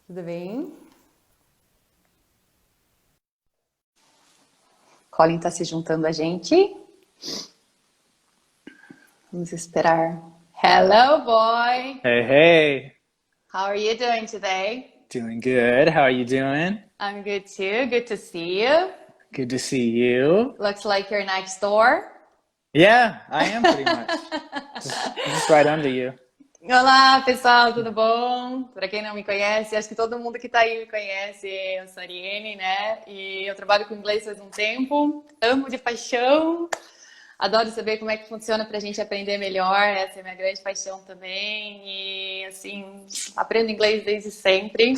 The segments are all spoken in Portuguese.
Tudo bem? Colin está se juntando a gente. Vamos esperar. Hello, boy. Hey, hey, How are you doing today? doing good. How are you doing? I'm good too. Good to see you. Good to see you. Looks like you're next door. Yeah, I am pretty much. Just right under you. Olá, pessoal, tudo bom? Para quem não me conhece, acho que todo mundo que tá aí me conhece. Eu sou a Ariane, né? E eu trabalho com inglês faz um tempo. Amo de paixão. Adoro saber como é que funciona pra gente aprender melhor. Essa é a minha grande paixão também. E, assim, aprendo inglês desde sempre.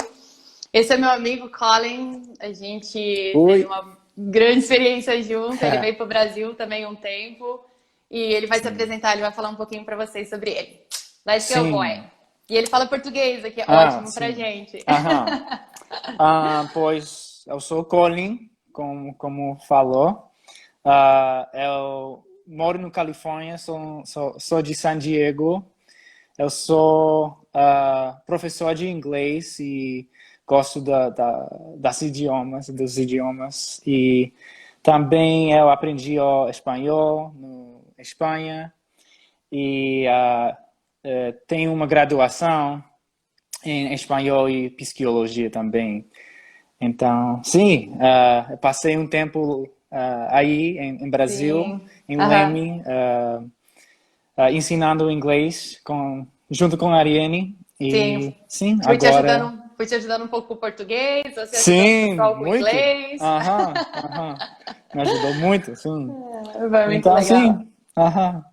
Esse é meu amigo Colin. A gente teve Oi. uma grande experiência junto. Ele veio pro Brasil também um tempo. E ele vai se Sim. apresentar, ele vai falar um pouquinho pra vocês sobre ele. Let's go, boy. Sim. E ele fala português aqui, é Ah, ótimo pra sim. gente. Aham. Pois eu sou Colin, como falou. Eu moro no Califórnia, sou de San Diego. Eu sou professor de inglês e gosto dos idiomas. E também eu aprendi o espanhol na Espanha e tenho uma graduação em espanhol e psicologia também. Então, sim, eu passei um tempo aí em Brasil, Sim. em Aham. Leme, ensinando inglês junto com a Ariane. Sim. E sim, agora. Fui te ajudando um pouco com o português, você ajudando o Sim, pessoal com o muito. inglês. Aham, aham. Me ajudou muito, sim. Vai muito Então, legal. sim, aham,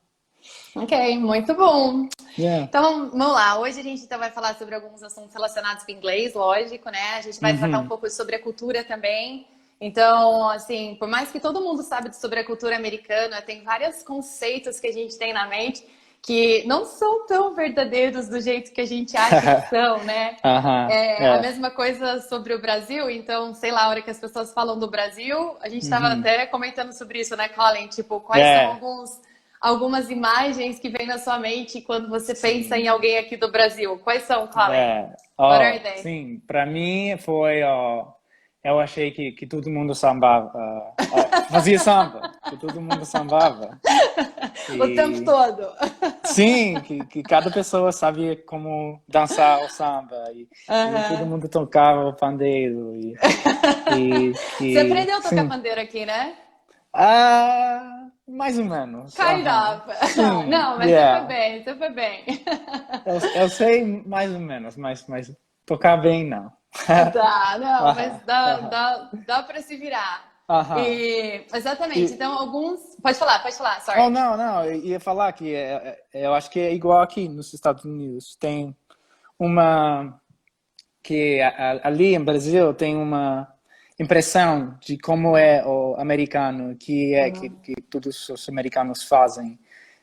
Ok, muito bom. yeah. Então, vamos lá. Hoje a gente então vai falar sobre alguns assuntos relacionados com inglês, lógico, né? A gente vai tratar um Uhum, pouco sobre a cultura também. Então, assim, por mais que todo mundo sabe sobre a cultura americana, tem vários conceitos que a gente tem na mente que não são tão verdadeiros do jeito que a gente acha que são, né? aham, É, a é. mesma coisa sobre o Brasil, então, sei lá, a hora que as pessoas falam do Brasil, a gente estava Uhum, até comentando sobre isso, né, Colin? Tipo, quais são é, algumas imagens que vêm na sua mente quando você pensa em sim. alguém aqui do Brasil? Quais são, Colin? É, What are ó, they? sim, para mim foi, ó, eu achei que todo mundo sambava, fazia samba, que todo mundo sambava. O tempo E todo. sim, que cada pessoa sabia como dançar o samba e todo Aham. mundo tocava o pandeiro e Você que, aprendeu a tocar sim, pandeiro aqui, né? mais ou menos, Kind aham, of. sim, Não, mas você foi yeah, bem, você foi bem. eu sei mais ou menos, mas tocar bem não. Dá, não, mas Aham, aham. dá para se virar. Aham. E, exatamente. E, Então, alguns. Pode falar, oh, sorry. não, eu ia falar que eu acho que é igual aqui nos Estados Unidos. Tem uma que ali em Brasil tem uma impressão de como é o americano, que todos os americanos fazem,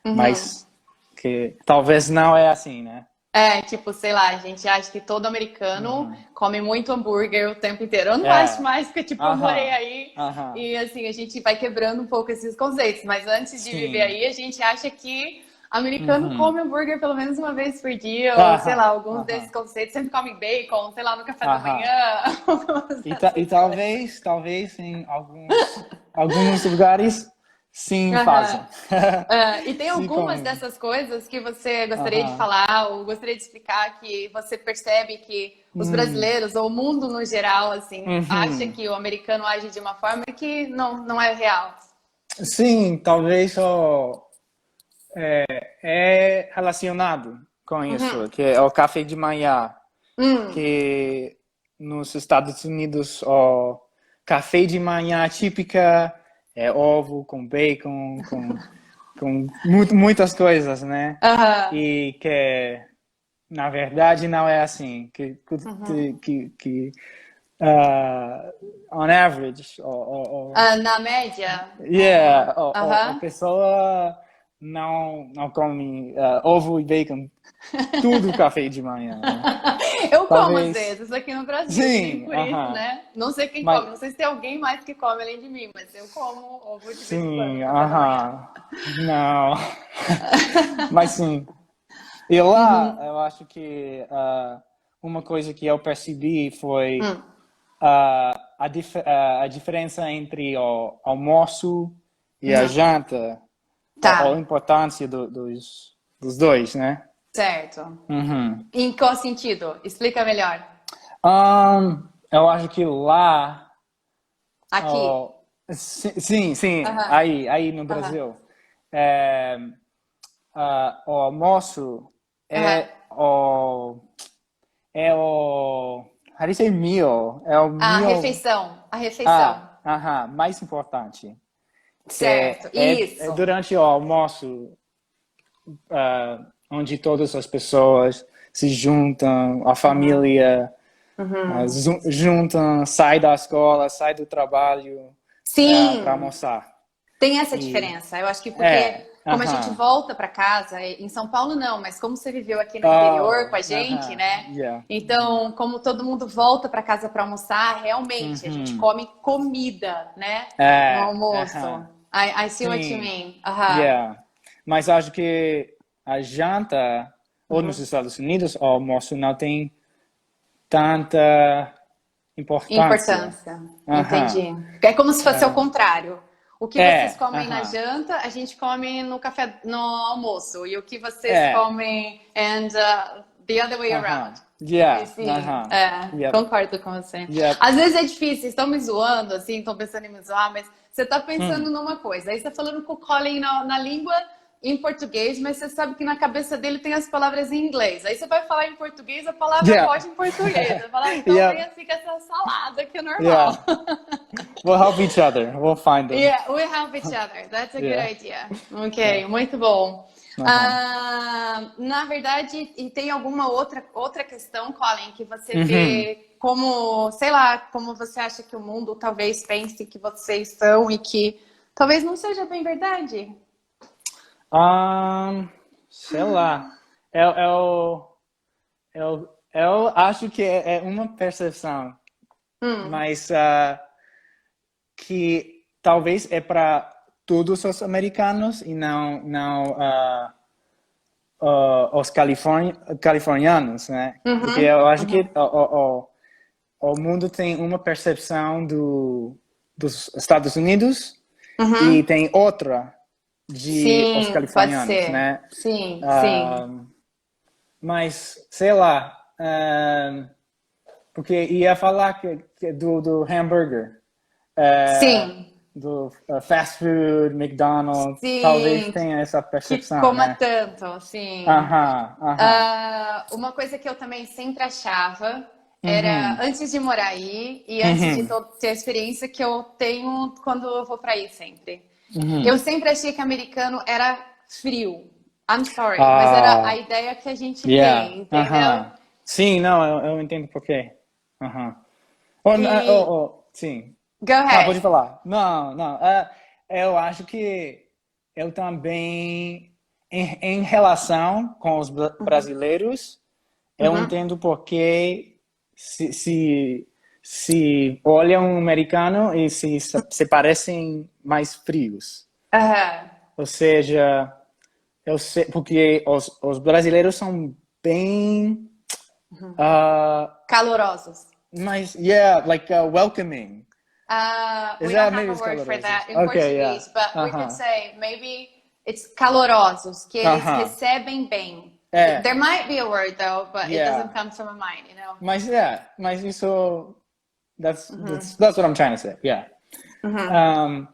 Uhum. mas que talvez não é assim, né? É, tipo, sei lá, a gente acha que todo americano Uhum. come muito hambúrguer o tempo inteiro. Eu não acho É. mais, porque, tipo, eu morei Aham. aí Aham. e, assim, a gente vai quebrando um pouco esses conceitos. Mas antes de viver Sim. aí, a gente acha que americano Uhum. come hambúrguer pelo menos uma vez por dia, ou, sei lá, Aham. alguns desses Aham. conceitos. Sempre come bacon, sei lá, no café da Aham. manhã, algumas E dessas coisas. talvez em alguns lugares, sim, fazem. Aham. É, e tem Sim, algumas comem. dessas coisas que você gostaria de Aham. falar ou gostaria de explicar que você percebe que os Hum. brasileiros ou o mundo no geral assim acha Uhum. que o americano age de uma forma que não é real. Sim, talvez é relacionado com Uhum. isso, que é o café de manhã, Hum. que nos Estados Unidos o café de manhã típica é ovo com bacon, com muitas coisas, né? Aham. E que na verdade não é assim, Uhum. que on average, Ah, na média. yeah, a Aham. pessoa não come ovo e bacon tudo café de manhã, né? Eu como às Talvez, vezes aqui no Brasil, nem sim, por isso, aham, né? Não sei quem mas come, não sei se tem alguém mais que come além de mim, mas eu como ovo de vez em quando no sim, café da manhã. aham, não, mas sim. E lá, Uhum. eu acho que uma coisa que eu percebi foi Hum, a diferença entre o almoço e a uhum. janta, a Tá, importância dos dois, né? certo. Uhum. Em qual sentido? Explica melhor. Eu acho que lá, Aqui. oh, sim, Aham, aí no aham, Brasil, é, o almoço aham. é o, how do you say meal? É o A meal, refeição, a refeição. mais importante. Certo, É isso. durante o almoço, onde todas as pessoas se juntam, a Uhum, família uhum. juntam, sai da escola, sai do trabalho para Sim, almoçar. tem essa E diferença. Eu acho que porque, como a gente aham, volta para casa, em São Paulo não, mas como você viveu aqui no interior com a gente, né? yeah, Então, como todo mundo volta para casa para almoçar, realmente a gente uhum, come comida, né? No almoço. aham, I see what you sim, mean. Aham. yeah. Mas acho que a janta, ou nos Uhum. Estados Unidos, o almoço não tem tanta importância. Importância. Aham. Entendi. É como se fosse ao contrário. O que vocês comem na Aham. janta, a gente come no café, no almoço. E o que vocês É, comem and the other way around. E Yeah, sim, Yep, concordo com você. yep. Às vezes é difícil, estão me zoando, assim, estão pensando em me zoar, mas você está pensando Hum. numa coisa, aí você está falando com o Colin na língua em português, mas você sabe que na cabeça dele tem as palavras em inglês. Aí você vai falar em português, a palavra Yeah. pode em português. Você fala, então vem Yep. assim com essa salada que é normal. Yeah. We'll help each other. We'll find them. Yeah, we help each other. That's a good Yeah. idea. Yeah. Ok, muito bom. Uh-huh. Na verdade, e tem alguma outra questão, Colin, que você Uhum. vê como, sei lá, como você acha que o mundo talvez pense que vocês são e que talvez não seja bem verdade? Sei lá. Eu acho que é uma percepção, Hum, mas que talvez é para todos os americanos e não os californianos, né? Porque uhum, eu acho que uhum, o mundo tem uma percepção dos Estados Unidos e uhum. tem outra de os Sim, pode californianos, ser. né? Sim, sim. Ah, mas, sei lá, porque ia falar que do hambúrguer, ah, Sim, do fast food, McDonald's, talvez sim. tenha essa Que percepção, coma né? tanto, sim. Aham. Uma coisa que eu também sempre achava era, Uhum. antes de morar aí e antes de Uhum. ter a experiência que eu tenho quando eu vou para aí sempre. Eu Uhum. sempre achei que americano era frio. I'm sorry, mas era a Ah, ideia que a gente yeah. tem, entendeu? Aham. Sim, não, eu entendo por quê. Aham. Oh, E sim. go Não, pode ahead. falar. Não. Eu acho que eu também, em relação com os brasileiros, eu Uhum. entendo porque se olham um americano e se parecem mais frios. Aham. Ou seja, eu sei, porque os brasileiros são bem, Calorosos. mas, yeah, like welcoming. Is We don't that have maybe a it's word for calorosos? that in Okay, yeah. Portuguese, but we could Uh-huh. say maybe it's calorosos, que eles Uh-huh. recebem bem. É, There might be a word though, but it yeah. doesn't come to my mind, you know? Mas isso, Uhum, that's what I'm trying to say, yeah. uhum, Um,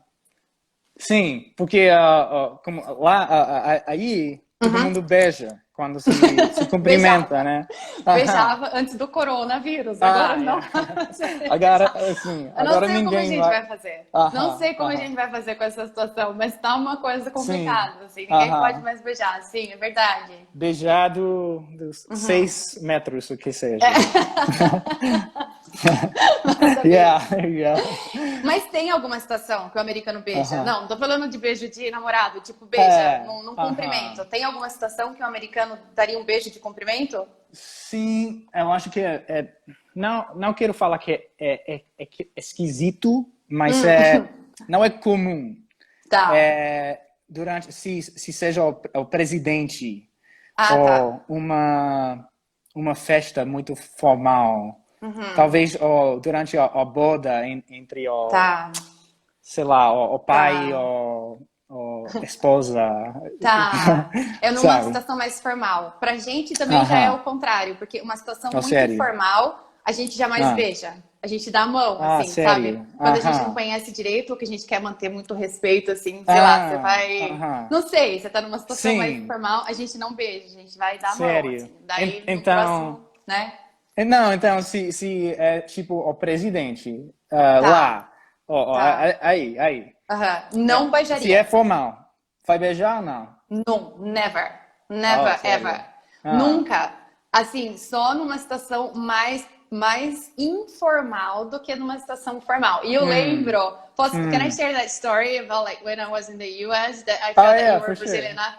sim, porque como lá, aí, todo uhum. mundo beija quando se cumprimenta, Beijava. né? Aham. Beijava antes do coronavírus, agora não. Yeah. Você Agora, beijar. assim, Eu não agora sei como a ninguém gente vai. vai fazer. Não Aham, sei como a aham. gente vai fazer com essa situação, mas tá uma coisa Sim, complicada, assim. Ninguém pode aham. mais beijar, sim, é verdade. Beijado dos Uhum. 6 metros, o que É. seja. Manda Yeah, beijo. yeah. Mas tem alguma situação que o americano beija? Aham. Não, tô falando de beijo de namorado, tipo beija É, num cumprimento. aham. Tem alguma situação que o americano daria um beijo de cumprimento? Sim, eu acho que não quero falar que é esquisito, mas não é comum. Tá. Durante, se seja o presidente Ah, tá. ou uma uma festa muito formal. Talvez durante a boda entre Tá, sei lá, o pai tá. ou esposa, Tá. É numa sabe? situação mais formal. Pra gente também já é Aham. o contrário, porque uma situação Oh, muito sério? informal, a gente jamais Ah, beija. A gente dá a mão, ah, assim, sabe? sério? Quando a gente não Aham. conhece direito, ou que a gente quer manter muito respeito, assim, sei lá, você Ah, vai. aham. Não sei, você tá numa situação mais Sim, informal, a gente não beija, a gente vai dar a mão, sério. assim. Daí no Então, próximo, né? não, então se é tipo o presidente Tá, lá, ó, tá. aí, Aham. Não se é beijaria. formal, vai beijar ou não? Não, never. Oh, Never, ever. sério? Ah, Nunca. Assim, só numa situação mais informal do que numa situação formal. E eu hum, lembro, can I hum. share that story about like when I was in the US that I Oh, felt that you yeah, were for Brazilian? sure.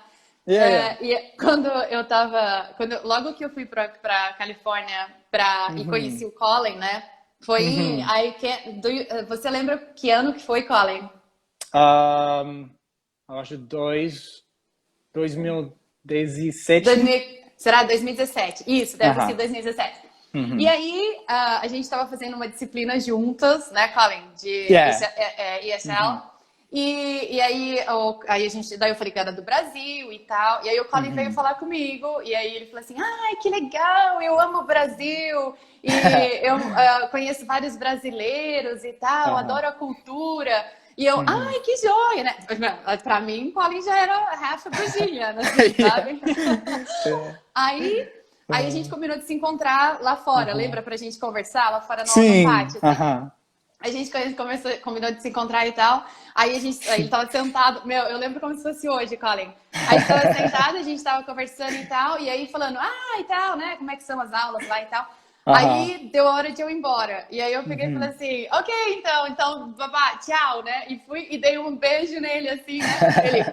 Yeah, yeah. E quando eu tava, logo que eu fui pra Califórnia e conheci Uhum, o Colin, né? Foi em, uhum. você lembra que ano que foi, Colin? Um, eu acho 2017. Será 2017? Isso, deve ter sido Aham. 2017. E Uhum. aí, a gente estava fazendo uma disciplina juntas, né, Colin, de Yeah. ESL. Uhum. E aí, daí eu falei que era do Brasil e tal. E aí o Colin veio Uhum. falar comigo. E aí ele falou assim: ai, que legal, eu amo o Brasil. E eu conheço vários brasileiros e tal, Aham. adoro a cultura. E eu, Uhum. ai, que joia, né? Pra mim, Colin já era half a Brazilian, assim, Yeah. sabe? É. Aí a gente combinou de se encontrar lá fora, lembra? Aham. Pra gente conversar lá fora no Sim. pátio, assim. Aham. A gente combinou de se encontrar e tal. Aí ele tava sentado. Meu, eu lembro como se fosse hoje, Colin. Aí a gente tava sentado, a gente tava conversando e tal. E aí falando, e tal, né? Como é que são as aulas lá e tal. Aham. Aí deu a hora de eu ir embora. E aí eu peguei e falei Uhum. assim, ok, então, babá, tchau, né? E fui e dei um beijo nele, assim, né? Ele,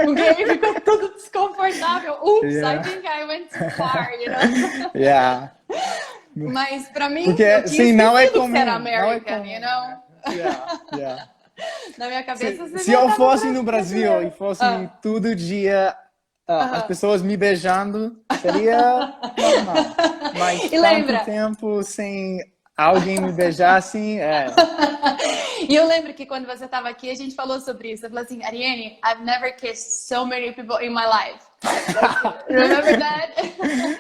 o gay ficou todo desconfortável. Oops, I Yeah. think I went too far, you know? Yeah. Mas pra mim, eu Porque, tinha sim, não é esquecido que você era comum. Não é American, you comum, né? know? Yeah. Yeah. Na minha cabeça você Se já eu tava fosse no Brasil e brasileiro. fosse todo dia as Aham. pessoas me beijando, seria normal. Mas E tanto lembra? tempo sem alguém me beijar assim, E eu lembro que quando você estava aqui, a gente falou sobre isso. Você falou assim, Ariane, I've never kissed so many people in my life. Remember that?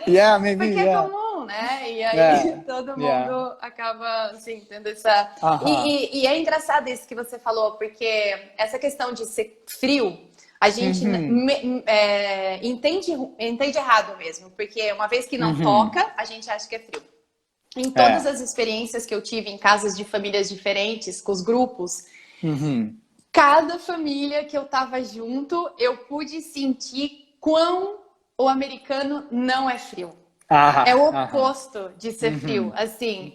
Yeah, maybe, Porque é yeah. comum, né? E aí Yeah. todo mundo Yeah. acaba, assim, tendo essa... Aham. E é engraçado isso que você falou, porque essa questão de ser frio, a gente Uhum. entende errado mesmo. Porque uma vez que não Uhum. toca, a gente acha que é frio. Em todas É. as experiências que eu tive em casas de famílias diferentes, com os grupos, Uhum. cada família que eu tava junto, eu pude sentir quão o americano não é frio. É o Aham. oposto de ser frio. Uhum. Assim,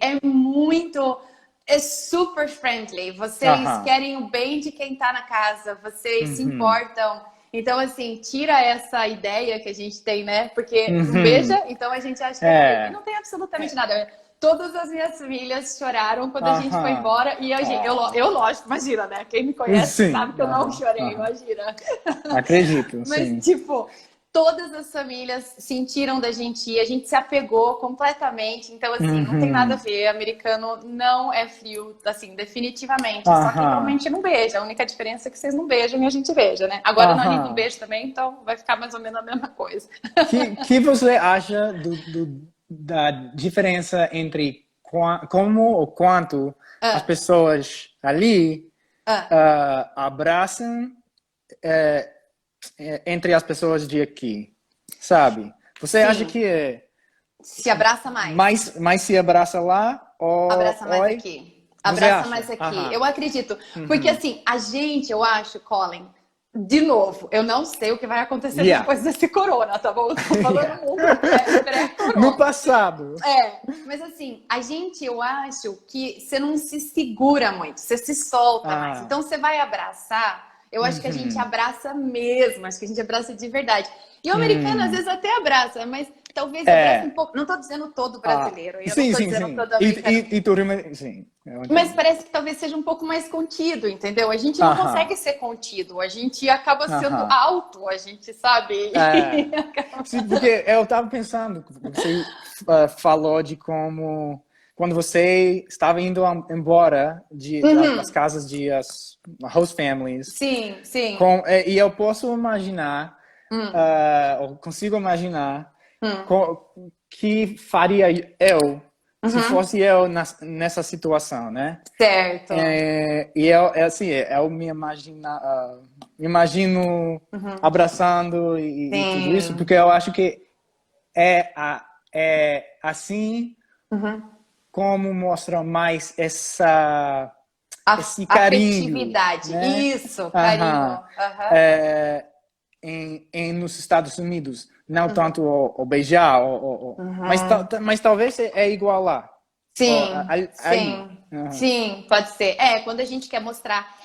é super friendly. Vocês Aham. querem o bem de quem tá na casa, vocês se Uhum. importam. Então, assim, tira essa ideia que a gente tem, né? Porque não Uhum. beija, então a gente acha que é frio. E É. não tem absolutamente nada. Todas as minhas filhas choraram quando a gente foi Aham. embora. E Oh. eu lógico, imagina, né? Quem me conhece sabe Sim. que eu não Aham. chorei, Aham. imagina. Acredito, Mas, sim. tipo, todas as famílias sentiram da gente ir, a gente se apegou completamente. Então, assim, não tem nada a Uhum. ver. Americano não é frio, assim, definitivamente. Só que Aham. realmente não beija. A única diferença é que vocês não beijam e a gente beija, né? Agora a gente não Aham. beija também, então vai ficar mais ou menos a mesma coisa. Que você acha da diferença entre como ou quanto as Ah, pessoas ali ah, abraçam eh, entre as pessoas de aqui, sabe? Você acha sim, que é se abraça mais. mais se abraça lá ou Abraça mais oi? aqui. Você Abraça mais acha? aqui. Aham. Eu acredito. Porque Uhum. assim, a gente, eu acho, Colin, de novo, eu não sei o que vai acontecer Yeah. depois desse corona, tá bom? Eu tô falando Yeah. mundo No pré-corona. passado. Mas assim, a gente, eu acho que você não se segura muito, você se solta mais. Ah. Então você vai abraçar, eu acho que a gente Uhum. abraça mesmo, acho que a gente abraça de verdade. E o americano às Hum. vezes até abraça, mas talvez abrace um pouco. Não estou dizendo todo brasileiro, eu não estou dizendo todo americano. Sim. Mas parece que talvez seja um pouco mais contido, entendeu? A gente não consegue ser contido, a gente acaba sendo alto, a gente sabe. Sim, porque eu estava pensando, você falou de como quando você estava indo embora das casas de as host families. Sim. E eu posso imaginar, ou consigo imaginar, que faria eu se fosse eu nessa situação, né? Certo. Eu me imagino abraçando e tudo isso, porque eu acho que é assim como mostra mais esse carinho. Afetividade. Né? Isso, carinho. Nos Estados Unidos, não tanto o beijar, mas talvez é igual lá. Sim, pode ser. Quando a gente quer mostrar.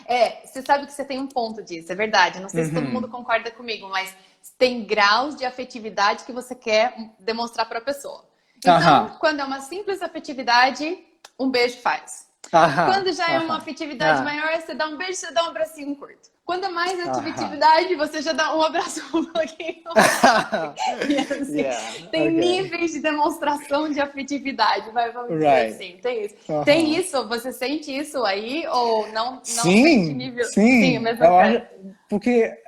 Você sabe que você tem um ponto disso, é verdade. Não sei se todo mundo concorda comigo, mas tem graus de afetividade que você quer demonstrar para a pessoa. Então, quando é uma simples afetividade, um beijo faz. Quando já é uma afetividade maior, você dá um beijo, você dá um abracinho curto. Quando é mais afetividade, você já dá um abraço um pouquinho. Tem níveis de demonstração de afetividade, vamos dizer assim. Tem isso. Tem isso? Você sente isso aí? Ou não sente nível? Sim, porque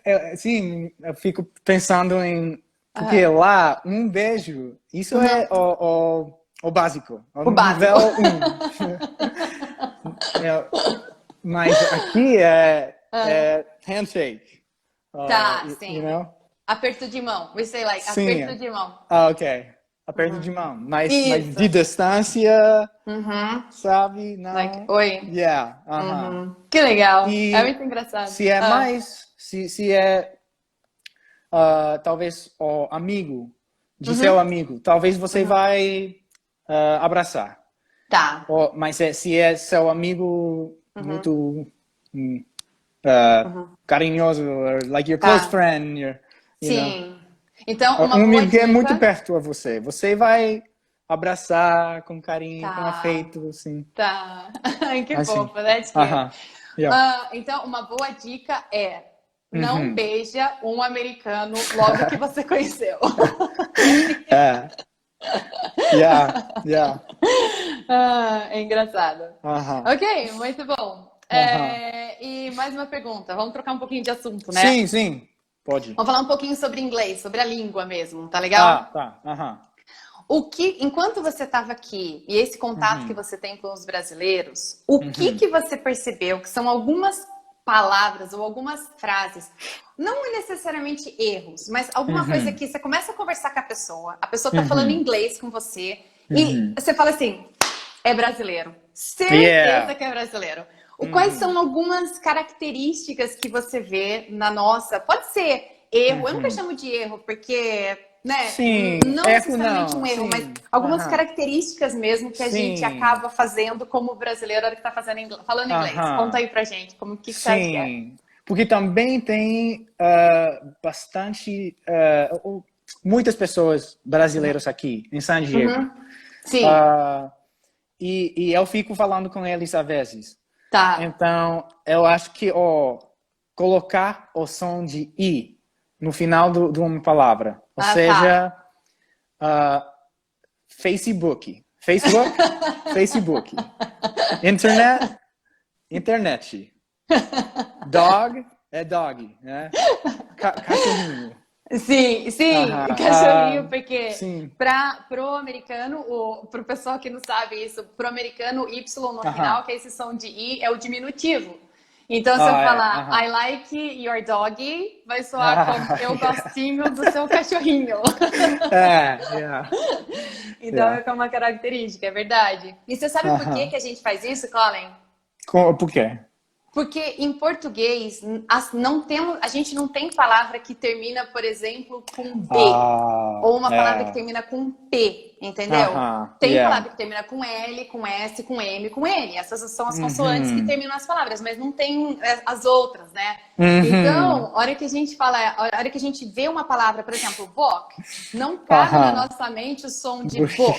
eu fico pensando em... Porque lá, um beijo, isso é o básico. O nível 1. Mas aqui é handshake. Sim. You know? Aperto de mão. We say aperto de mão. Ok. Aperto de mão. Mas de distância, sabe? Não. Oi. Yeah. Que legal. É muito engraçado. Se é se é talvez o amigo de seu amigo, talvez você vai abraçar. Tá. Mas se é seu amigo muito carinhoso, like your close friend, Sim. Então, uma um boa amigo que dica... é muito perto a você, você vai abraçar com carinho, com afeito, assim. Tá. Que assim. fofa, né? Então, uma boa dica é não beija um americano logo que você conheceu. É engraçado. Ok, muito bom. E mais uma pergunta. Vamos trocar um pouquinho de assunto, né? Sim. Pode. Vamos falar um pouquinho sobre inglês, sobre a língua mesmo, tá legal? Tá. Enquanto você estava aqui, e esse contato que você tem com os brasileiros, o que você percebeu que são algumas palavras ou algumas frases, não necessariamente erros, mas alguma coisa que você começa a conversar com a pessoa tá falando inglês com você, e você fala assim, é brasileiro. Certeza que é brasileiro. Quais são algumas características que você vê na nossa... Pode ser erro, eu nunca chamo de erro, porque... Né? Sim, não necessariamente um erro, mas algumas Aham. características mesmo que a gente acaba fazendo como brasileiro que está falando inglês. Conta aí pra gente, como que você acha que é? Sim, porque também tem bastante, muitas pessoas brasileiras aqui em San Diego. Sim. E eu fico falando com eles às vezes. Tá. Então, eu acho que colocar o som de I no final de uma palavra. Ou seja, Facebook. Facebook. Internet. Dog é dog, né? Cachorrinho. Sim, cachorrinho, porque sim. pro americano, pro pessoal que não sabe isso, pro americano, Y no final, que é esse som de I, é o diminutivo. Então, se eu falar I like your doggy, vai soar como eu gostinho do seu cachorrinho. Então, é uma característica, é verdade. E você sabe por que a gente faz isso, Colin? Por quê? Porque em português a gente não tem palavra que termina, por exemplo, com B. Ou uma palavra que termina com P, entendeu? Tem palavra que termina com L, com S, com M, com N. Essas são as consoantes que terminam as palavras, mas não tem as outras, né? Então, a hora que a gente fala, a hora que a gente vê uma palavra, por exemplo, boc, não cabe na nossa mente o som de boc.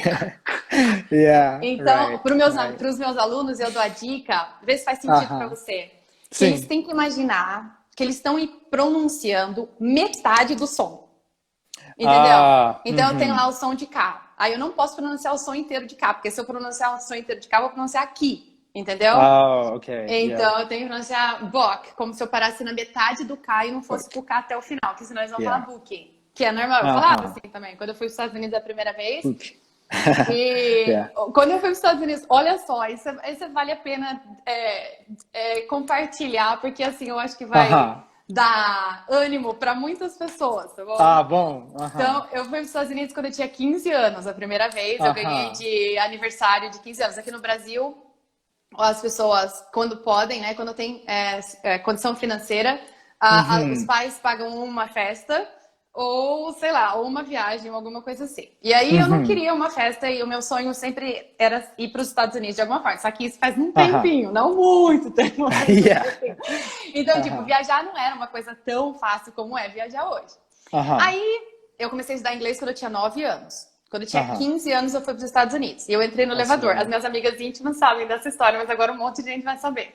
Então, para os meus alunos, eu dou a dica, vê se faz sentido para você. Que eles têm que imaginar que eles estão pronunciando metade do som. Entendeu? Então eu tenho lá o som de K. Aí eu não posso pronunciar o som inteiro de K, porque se eu pronunciar o som inteiro de K, eu vou pronunciar aqui. Entendeu? Então eu tenho que pronunciar boc, como se eu parasse na metade do K e não fosse pro K até o final, que senão eles vão falar book. Que é normal, eu falava assim também. Quando eu fui para os Estados Unidos a primeira vez. E quando eu fui para os Estados Unidos, olha só, isso vale a pena compartilhar, porque assim, eu acho que vai dar ânimo para muitas pessoas, tá bom? Então, eu fui para os Estados Unidos quando eu tinha 15 anos, a primeira vez, eu ganhei de aniversário de 15 anos. Aqui no Brasil, as pessoas, quando podem, né, quando tem condição financeira, os pais pagam uma festa, ou, sei lá, ou uma viagem, ou alguma coisa assim. E aí eu não queria uma festa e o meu sonho sempre era ir para os Estados Unidos de alguma forma. Só que isso faz um tempinho, não muito tempo. Então, tipo, viajar não era uma coisa tão fácil como é viajar hoje. Aí eu comecei a estudar inglês quando eu tinha 9 anos. Quando eu tinha 15 anos, eu fui para os Estados Unidos. E eu entrei no elevador. As minhas amigas íntimas sabem dessa história, mas agora um monte de gente vai saber.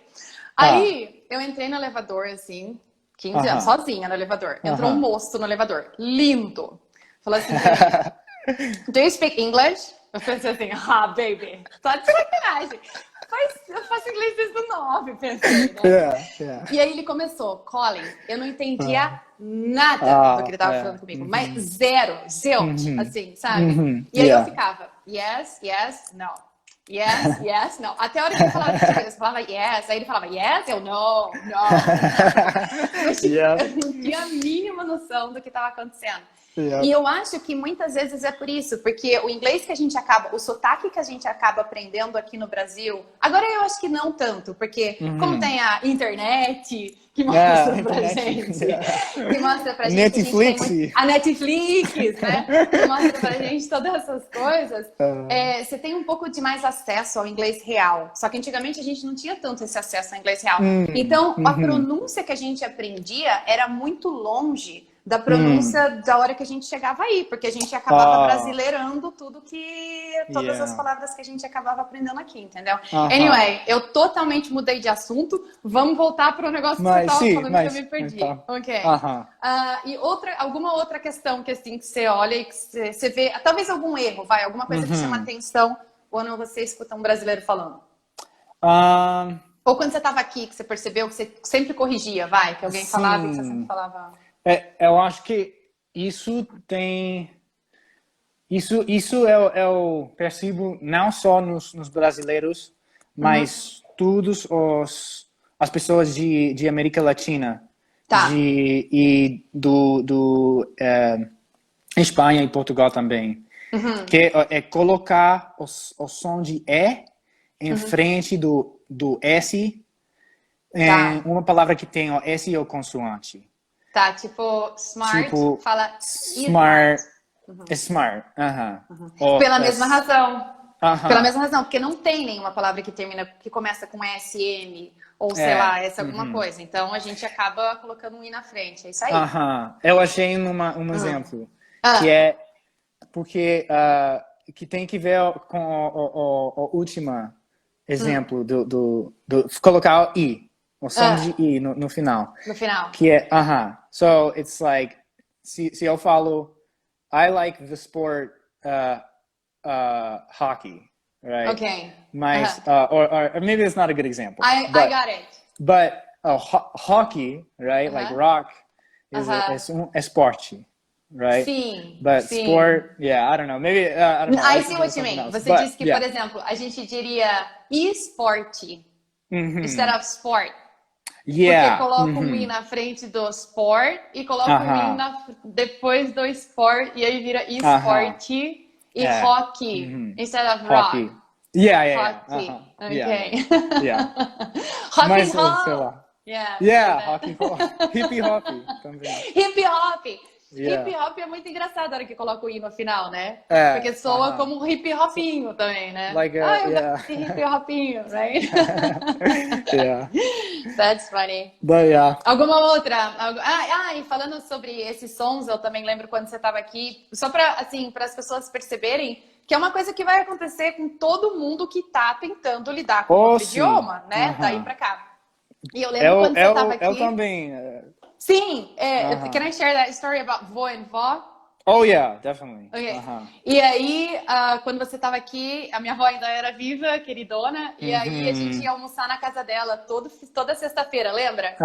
Aí eu entrei no elevador, assim... 15 anos, sozinha no elevador. Entrou um moço no elevador, lindo. Falou assim, do you speak English? Eu pensei assim, baby, tá de sacanagem. Eu faço inglês desde o 9, pensei, né? E aí ele começou, Colin, eu não entendia nada do que ele tava falando comigo, mas zero, assim, sabe? E aí eu ficava, yes, no. Yes, no. Até a hora que ele falava português, eu falava yes, aí ele falava yes, eu no. Eu não tinha a mínima noção do que estava acontecendo. E eu acho que muitas vezes é por isso, porque o inglês que a gente o sotaque que a gente acaba aprendendo aqui no Brasil, agora eu acho que não tanto, porque como tem a internet que mostra pra gente, que mostra pra gente Netflix. Que a gente tem a Netflix, né? Que mostra pra gente todas essas coisas, você tem um pouco de mais acesso ao inglês real. Só que antigamente a gente não tinha tanto esse acesso ao inglês real. Então, a pronúncia que a gente aprendia era muito longe da pronúncia da hora que a gente chegava aí, porque a gente acabava brasileirando todas as palavras que a gente acabava aprendendo aqui, entendeu? Anyway, eu totalmente mudei de assunto. Vamos voltar para o negócio que você estava falando que eu me perdi. E alguma outra questão que assim que você olha e que você vê, talvez algum erro, alguma coisa que chama atenção quando você escuta um brasileiro falando. Ou quando você estava aqui, que você percebeu que você sempre corrigia, que alguém falava e que você sempre falava... eu acho que isso eu percebo não só nos brasileiros, mas todos as pessoas de América Latina e do Espanha e Portugal também, que é colocar o som de E em frente do S em uma palavra que tem o S ou consoante. Tipo, smart, fala smart. Smart. Pela mesma razão. Pela mesma razão, porque não tem nenhuma palavra que começa com SM, ou sei lá, alguma coisa. Então a gente acaba colocando um I na frente. É isso aí. Eu achei um exemplo. Que é porque que tem que ver com o último exemplo do colocar o I. O som de I no final. No final. Que é, So, it's like, se eu falo, I like the sport hockey, right? Okay. Mas, or maybe it's not a good example. I got it. But hockey, right? Like rock is esporte, right? Sim. But sport, I don't know. Maybe, I don't know. I see what you mean. Você disse que, por exemplo, a gente diria esporte instead of sport. Porque coloca um I na frente do sport e coloca um I depois do sport e aí vira esporte e hockey instead of rock. Yeah, yeah, yeah. Hockey. Uh-huh. Okay. Yeah, yeah. Rock Mas, and roll. sei lá. Yeah. Yeah, rock and roll. Hip hop também. Hip hop. Hip Yeah. hop é muito engraçado a hora que coloca o i no final, né? É, Porque soa uh-huh. como um hip hopinho também, né? Like Ah, eu yeah. gosto de hip hopinho, right? Yeah. That's funny. But yeah. Alguma outra? E falando sobre esses sons, eu também lembro quando você estava aqui, só para assim, para as pessoas perceberem que é uma coisa que vai acontecer com todo mundo que está tentando lidar com outro sim. idioma, né? Uh-huh. Daí para cá. E eu lembro quando você estava aqui. Eu também. Sim, can I share that story about vô and vó? Oh yeah, definitely. Okay. Uh-huh. E aí, quando você estava aqui, a minha avó ainda era viva, queridona, e aí a gente ia almoçar na casa dela toda sexta-feira, lembra?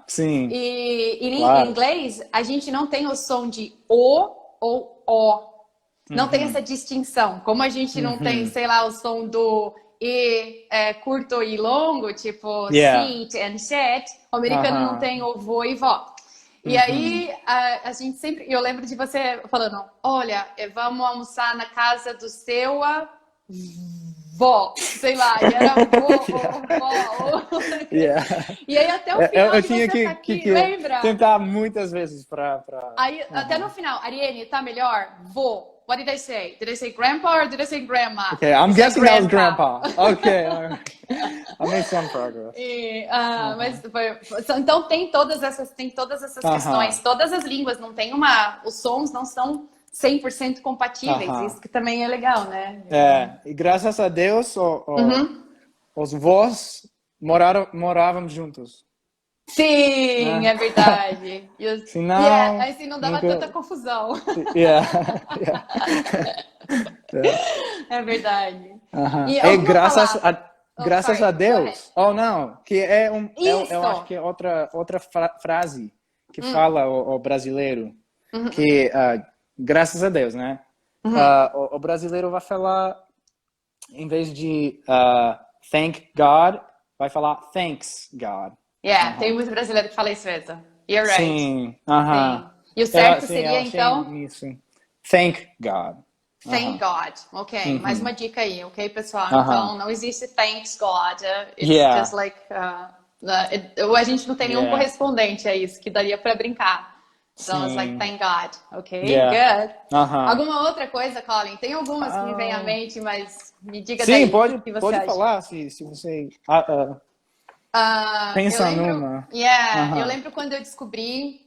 Sim. E Claro. em inglês, a gente não tem o som de O ou O. Não tem essa distinção. Como a gente não tem, sei lá, o som do E curto e longo, tipo seat and shat, o americano não tem o vô e vó. E aí, a gente sempre... Eu lembro de você falando, olha, vamos almoçar na casa do seu avó. Sei lá, e era vó. Yeah. E aí, até o final eu de tinha você aqui, lembra? tentar muitas vezes pra... Aí, até no final, Ariane, tá melhor? Vô. What did I say? Did I say grandpa or did I say grandma? Okay, I'm guessing that was grandpa. Okay, I made some progress. Mas então tem todas essas questões, todas as línguas não tem os sons não são 100% compatíveis, isso que também é legal, né? E graças a Deus os vós moravam juntos. Sim, é verdade. Senão, assim não dava tanta confusão. É verdade. E graças a Deus. Oh, não, que eu acho que é outra frase que fala o brasileiro, que graças a Deus, né? O brasileiro vai falar, em vez de thank God, vai falar thanks God. Tem muito brasileiro que fala isso mesmo. You're right. Sim. Sim. E o certo seria, então? Isso. Thank God. Thank God. Ok. Mais uma dica aí, ok, pessoal? Então, não existe thanks God. It's just like... a gente não tem nenhum correspondente a isso, que daria para brincar. Então, it's like, thank God. Ok? Good. Alguma outra coisa, Colin? Tem algumas que me vêm à mente, mas me diga daí o que você pode acha. falar, se você... Pensa numa. Eu lembro quando eu descobri,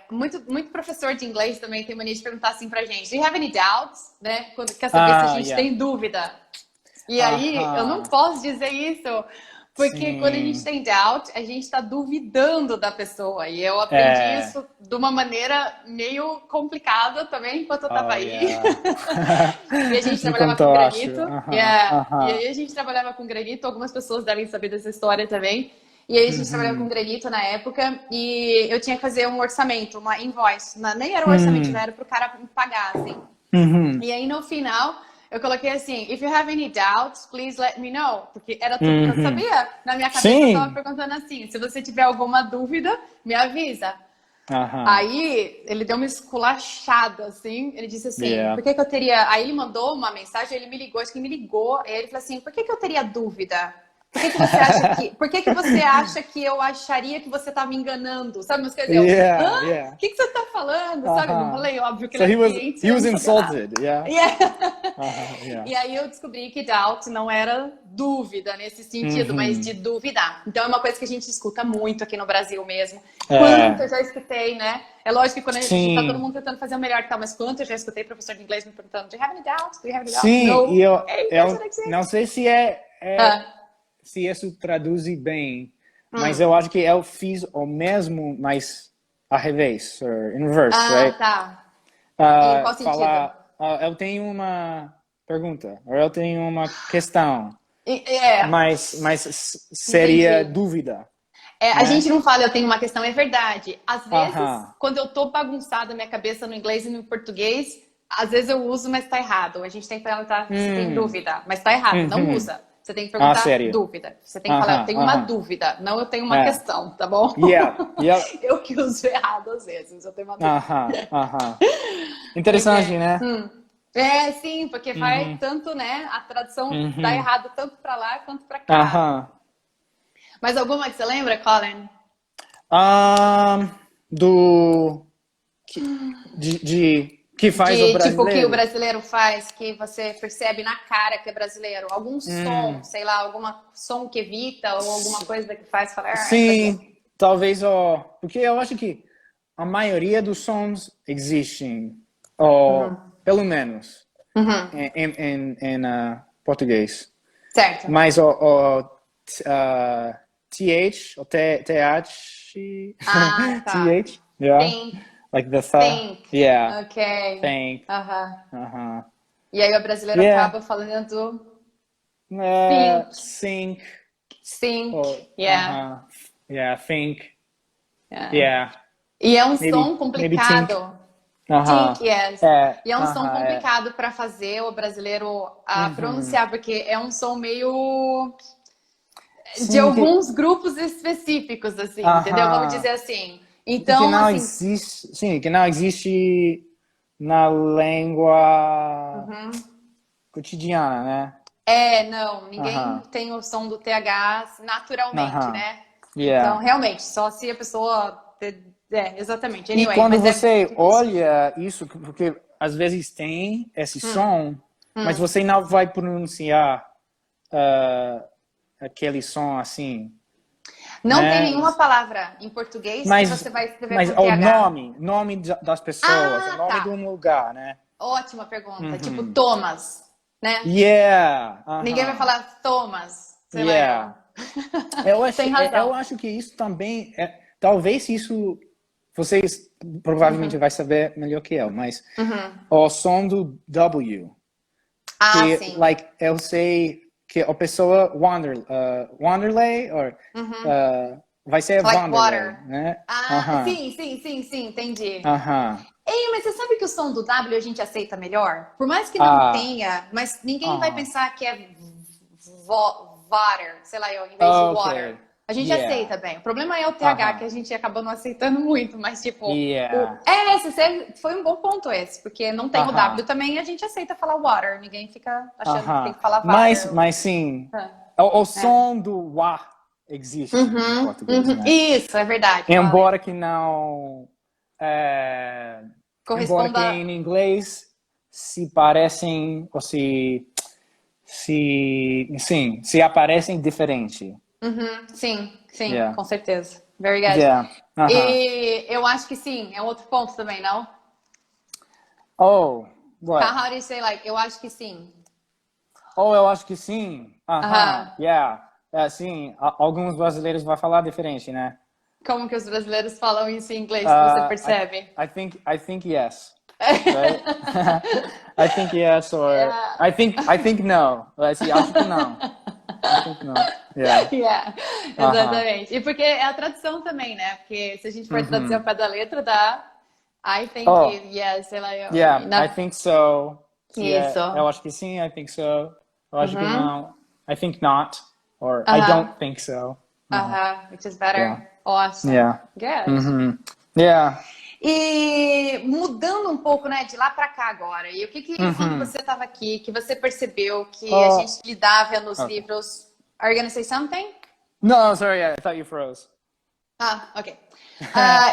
muito professor de inglês também tem mania de perguntar assim pra gente, do you have any doubts? Né? Quando quer saber se a gente tem dúvida. E aí, eu não posso dizer isso, porque quando a gente tem doubt, a gente está duvidando da pessoa. E eu aprendi isso de uma maneira meio complicada também, enquanto eu estava aí. E a gente trabalhava com granito. E aí a gente trabalhava com granito. Algumas pessoas devem saber dessa história também. E aí a gente trabalhava com granito na época. E eu tinha que fazer um orçamento, uma invoice. Nem era um orçamento, não era para o cara me pagar, assim. E aí no final... Eu coloquei assim, if you have any doubts, please let me know. Porque era tudo que eu sabia. Na minha cabeça eu estava perguntando assim, se você tiver alguma dúvida, me avisa. Aí ele deu uma esculachada, assim. Ele disse assim, por que eu teria... Aí ele mandou uma mensagem, ele me ligou, acho que ele me ligou. Aí ele falou assim, por que eu teria dúvida? Por que você acha que eu acharia que você tá me enganando? Sabe, mas quer dizer, o que você tá falando? Sabe, eu não falei, óbvio que ele é cliente. He was insulted, E aí eu descobri que doubt não era dúvida nesse sentido, mas de duvidar. Então é uma coisa que a gente escuta muito aqui no Brasil mesmo. Quanto eu já escutei, né? É lógico que quando a gente tá todo mundo tentando fazer o melhor, tá? Mas quanto eu já escutei professor de inglês me perguntando, do you have any doubts? Do you have any doubts? Sim, no. e eu não sei se se isso traduz bem, mas eu acho que eu fiz o mesmo, mas a revés, or in reverse, right? Tá. Em qual sentido? Eu tenho uma pergunta, ou eu tenho uma questão, mas seria dúvida. A gente não fala, eu tenho uma questão, é verdade. Às vezes, quando eu tô bagunçada minha cabeça no inglês e no português, às vezes eu uso, mas tá errado. A gente tem que perguntar se tem dúvida, mas tá errado, não usa. Você tem que perguntar dúvida. Você tem que falar, eu tenho uma dúvida, não eu tenho uma questão, tá bom? Eu que uso errado às vezes, eu tenho uma dúvida. Interessante, né? É, sim, porque vai tanto, né? A tradução dá errado tanto para lá quanto para cá. Mas alguma que você lembra, Colin? Do que faz o De tipo que o brasileiro? brasileiro faz, que você percebe na cara que é brasileiro. Algum som, sei lá, alguma som que evita ou alguma coisa que faz falar, ah, é brasileiro. Sim, talvez porque eu acho que a maioria dos sons existem, ou pelo menos em português. Certo. Mas TH, ou TH, Ah, tá. TH, yeah, Think, like the think. yeah, Ok. think, Aham. uh-huh, E aí o brasileiro yeah, acaba falando think, think, think. or, Yeah. yeah, think, Yeah. yeah, E é um som maybe think, complicado. Think, yes. E é um som é, complicado para fazer o brasileiro uhum. pronunciar, porque é um som meio de Sim, alguns grupos específicos, assim, entendeu? Vamos dizer aham. assim. Que Então, não assim. existe, sim, que não existe na língua Uhum. cotidiana, né? É, não, ninguém Aham, tem o som do TH naturalmente, aham, né? Então, yeah. realmente, só se a pessoa. É, exatamente. E Anyway, quando mas é você difícil. olha isso, porque às vezes tem esse Hum, som, mas hum. você não vai pronunciar ah, aquele som assim, Não tem né? nenhuma palavra em português que Mas, você vai escrever mas com o TH. nome das pessoas, o Ah, nome de tá. um lugar, né? Ótima pergunta. Tipo Uhum. Thomas, né? Yeah, Ninguém vai aham, falar Thomas, sei lá eu. yeah. Tem razão. Eu acho que isso também, talvez isso vocês provavelmente vai saber melhor que eu, mas Uhum. o som do W, Ah, que sim. like eu sei que a pessoa Wanderlei or Uhum. vai ser Like Wanderlei, water. né? Ah, Aham, sim, sim, sim, sim, entendi. aham, Ei, mas você sabe que o som do W a gente aceita melhor? Por mais que não ah, tenha, mas ninguém vai aham. pensar que é water, sei lá, eu, em vez de water. Okay, A gente yeah, aceita bem. O problema é o TH, que aham, a gente acaba não aceitando muito, mas tipo, yeah, foi um bom ponto esse, porque não tem o W aham. também, a gente aceita falar water, ninguém fica achando que tem Aham. que falar water. Mas sim, Ah, o é. som do wa existe em Uhum, português, uhum. né? Isso, é verdade, Colin. Embora que não, é, embora que Corresponda. em inglês se parecem ou se aparecem diferente. Uhum, sim, sim, Yeah, com certeza. Very good. yeah, aham. E eu acho que sim, é um outro ponto também, não? Oh, what? How do you say like, eu acho que sim. Oh, eu acho que sim. Aham. Aham, yeah. É, sim, alguns brasileiros vão falar diferente, né? Como que os brasileiros falam isso em inglês que você Uh, I, percebe? I think yes, right? I think yes, or Yeah. I think no. Assim, acho que não. I think no. Yeah. Yeah, Uh-huh. exatamente. E porque é a tradução também, né? Porque se a gente for traduzir ao Uhum. pé da letra, dá I think Oh, yes, sei lá, yeah, I na... think so. Yeah, Isso. eu acho que sim, I think so. Eu acho que Uhum. não. I think not, or I Aham. don't think so. Uh-huh. Aham. Which is Yeah. better. Awesome. Yeah. Good. Mhm. Yeah. E mudando um pouco, né, de lá para cá agora. E o que que quando Mhm. você estava aqui, que você percebeu que a Oh, gente lidava nos okay. livros? Are you gonna say something? No, sorry, I thought you froze. Ah, ok.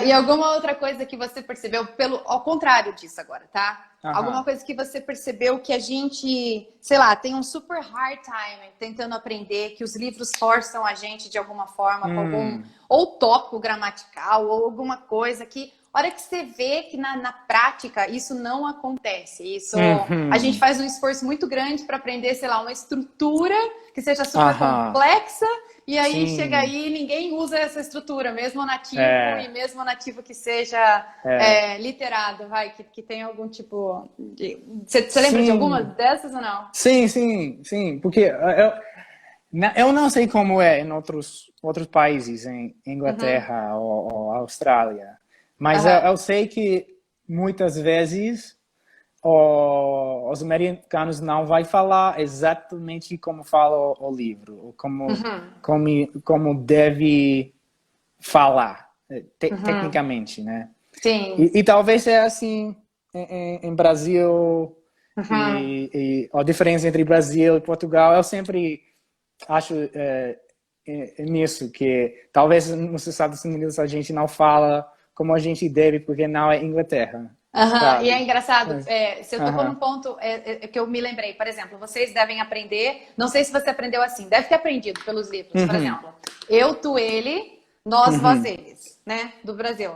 E alguma outra coisa que você percebeu ao contrário disso agora, tá? Uh-huh. Alguma coisa que você percebeu que a gente, sei lá, tem um super hard time tentando aprender, que os livros forçam a gente de alguma forma com algum ou tópico gramatical ou alguma coisa que, a hora que você vê que na prática isso não acontece. Isso, a gente Mhm. faz um esforço muito grande para aprender, sei lá, uma estrutura que seja super Aham. complexa e aí chega Sim. aí e ninguém usa essa estrutura, mesmo nativo e É, mesmo nativo que seja é. literado, vai, que tem algum tipo de... Você lembra de alguma Sim. dessas ou não? Sim. Porque eu não sei como é em outros países, em Uhum, Inglaterra ou Austrália, mas aham, eu sei que muitas vezes os americanos não vai falar exatamente como fala o livro, ou uhum, como deve falar, uhum. tecnicamente, né? Sim. E talvez seja assim em Brasil, E a diferença entre Brasil e Portugal, eu sempre acho nisso, que talvez nos Estados Unidos a gente não fala como a gente deve, porque não é Inglaterra, E é sabe? engraçado, você tocou num ponto que eu me lembrei, por exemplo, vocês devem aprender, não sei se você aprendeu assim, deve ter aprendido pelos livros, por exemplo, eu, tu, ele, nós, vós, eles, né, do Brasil.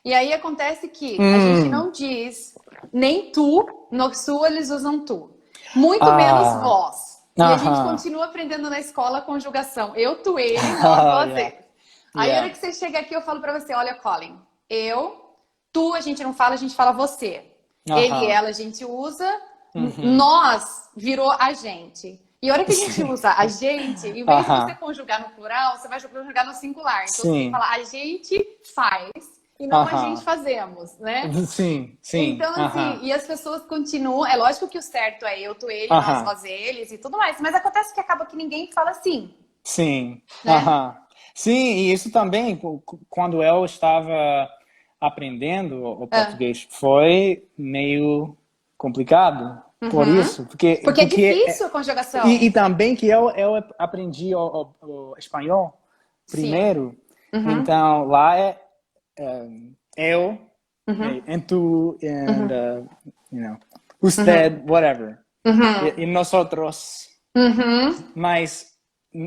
E aí acontece que a gente não diz nem tu, no sul eles usam tu, muito menos vós. E a gente continua aprendendo na escola a conjugação, eu, tu, ele, nós, vós, eles. Aí a hora que você chega aqui eu falo pra você, olha, Colin, tu a gente não fala, a gente fala você. Ele e ela a gente usa, nós virou a gente. E a hora que a gente usa a gente, em vez de você conjugar no plural, você vai conjugar no singular. Então você tem que falar a gente faz e não a gente fazemos, né? Sim. Então, assim, e as pessoas continuam. É lógico que o certo é eu, tu, ele, nós, vós, eles e tudo mais. Mas acontece que acaba que ninguém fala assim. Sim. Né? Sim, e isso também, quando eu estava aprendendo o português, foi meio complicado por isso. Porque é difícil a conjugação. E também que eu aprendi o espanhol primeiro. Então, lá é eu, and tu, and, usted, whatever. E nosotros. Mas,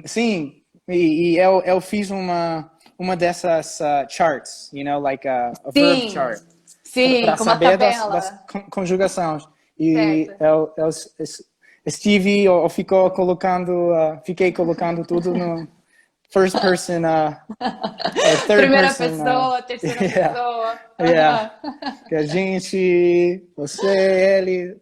sim, e eu fiz uma dessas charts, like a verb chart. Sim, para com uma saber tabela. das conjugações. E eu estive, eu fiquei colocando tudo no first person, third Primeira person. pessoa, terceira pessoa. Que a gente, você, ele.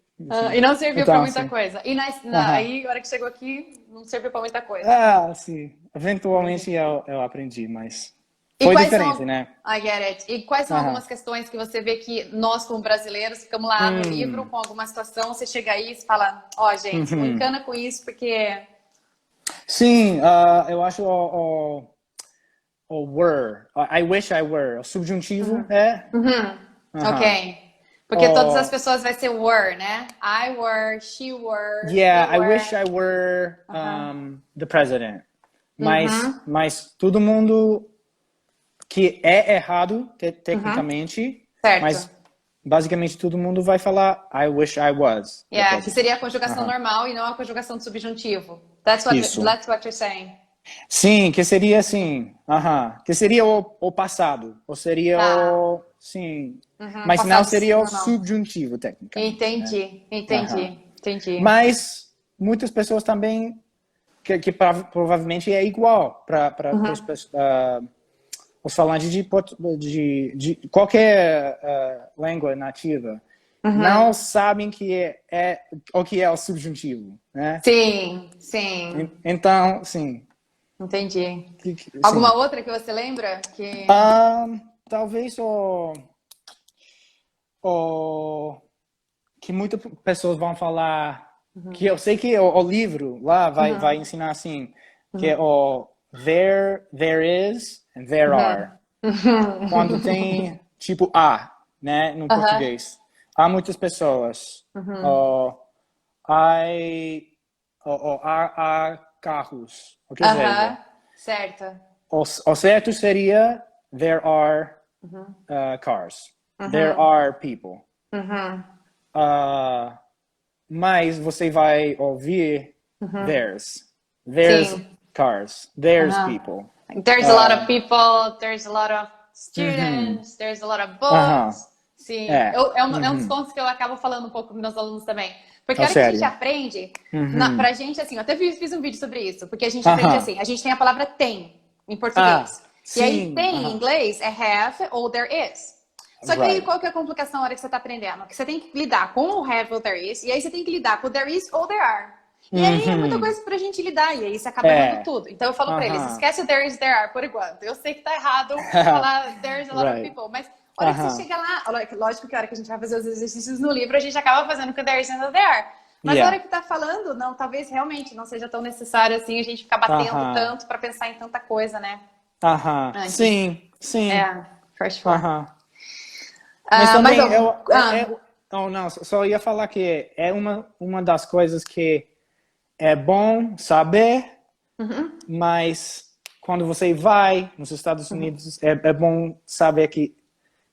E não serviu Então, para muita assim, coisa. E aí, na hora que chegou aqui, não serviu para muita coisa. Sim. Eventualmente eu aprendi, mas foi diferente, né? I get it. E quais são algumas questões que você vê que nós, como brasileiros, ficamos lá no livro com alguma situação, você chega aí e fala, gente, não encana com isso, porque... Sim, eu acho o were, I wish I were, o subjuntivo Ok. Porque todas as pessoas vai ser were, né? I were, she were, yeah, I were. wish I were the president. Mas todo mundo que é errado, tecnicamente, mas basicamente todo mundo vai falar I wish I was. Que seria a conjugação normal e não a conjugação de subjuntivo. That's what you're saying. Sim, que seria assim, que seria o passado, ou seria o, sim, mas não seria o subjuntivo, tecnicamente. Entendi. Mas muitas pessoas também, que provavelmente é igual para os falantes de qualquer língua nativa, não sabem o que é o subjuntivo, né? Sim. Então, sim. Entendi. Alguma outra que você lembra? Talvez que muitas pessoas vão falar, que eu sei que o livro lá vai ensinar assim, que é o there is, and there are. Quando tem tipo né, no português. Há muitas pessoas. Há carros. O que seja. Certo. O certo seria there are cars. There are people. Mas você vai ouvir there's cars. There's people. There's a lot of people. There's a lot of students. There's a lot of books. Sim. É um dos pontos que eu acabo falando um pouco com meus alunos também. Porque a hora que a gente aprende, pra gente, assim, eu até fiz um vídeo sobre isso, porque a gente aprende assim, a gente tem a palavra tem em português. E aí tem em inglês é have ou there is. Só que aí qual que é a complicação na hora que você tá aprendendo? Que você tem que lidar com o have ou there is, e aí você tem que lidar com o there is ou there are. E aí é muita coisa pra gente lidar, e aí você acaba errando tudo. Então eu falo pra eles, esquece o there is, there are, por enquanto. Eu sei que tá errado falar there's a lot of people, mas a hora que você chega lá, lógico que a hora que a gente vai fazer os exercícios no livro, a gente acaba fazendo com there is and there are. Mas a hora que tá falando, não, talvez realmente não seja tão necessário assim a gente ficar batendo tanto pra pensar em tanta coisa, né? Sim. For sure. Mas também Oh, não, só ia falar que é uma das coisas que é bom saber, mas quando você vai nos Estados Unidos, é bom saber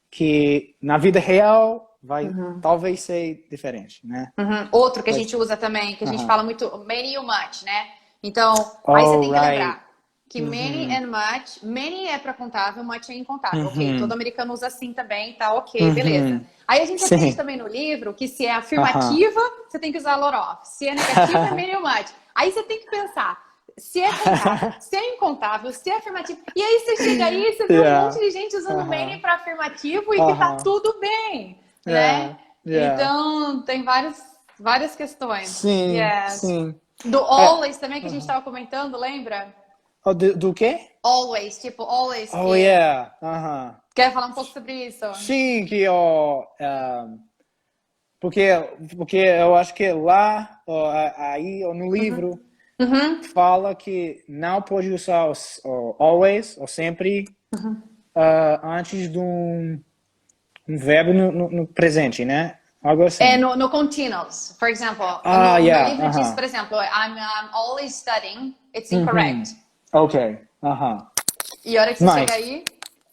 que na vida real vai talvez ser diferente, né? Outro que a Pois. gente usa também, que a gente Aham. fala muito, many e o much, né? Então, aí você Oh, tem que right. lembrar que many and much, many é para contável, much é incontável. Ok, todo americano usa assim também, tá ok, beleza. Aí a gente aprende Sim. também no livro que se é Aham. afirmativa, você tem que usar a lot of. Se é negativa, é many e o much. Aí você tem que pensar, se é contável, se é incontável, se é afirmativo. E aí você chega aí e você vê um monte Yeah. de gente usando many para afirmativo e que tá Aham. tudo bem, né? Yeah. Yeah. Então, tem várias questões. Sim, Yes. sim. Do É. always também que a gente Aham. estava comentando, lembra? Oh, do quê? Always, tipo, always, Oh, que... yeah. Aham. Quer falar um pouco sobre isso? Sim, que porque, porque eu acho que lá, aí no livro, fala que não pode usar o always, ou sempre, antes de um verbo no presente, né? Algo assim. É no continuous. For example, Ah, no yeah, livro diz, por exemplo, I'm always studying, it's Uhum. incorrect. Ok, aham. E a hora que você chega aí...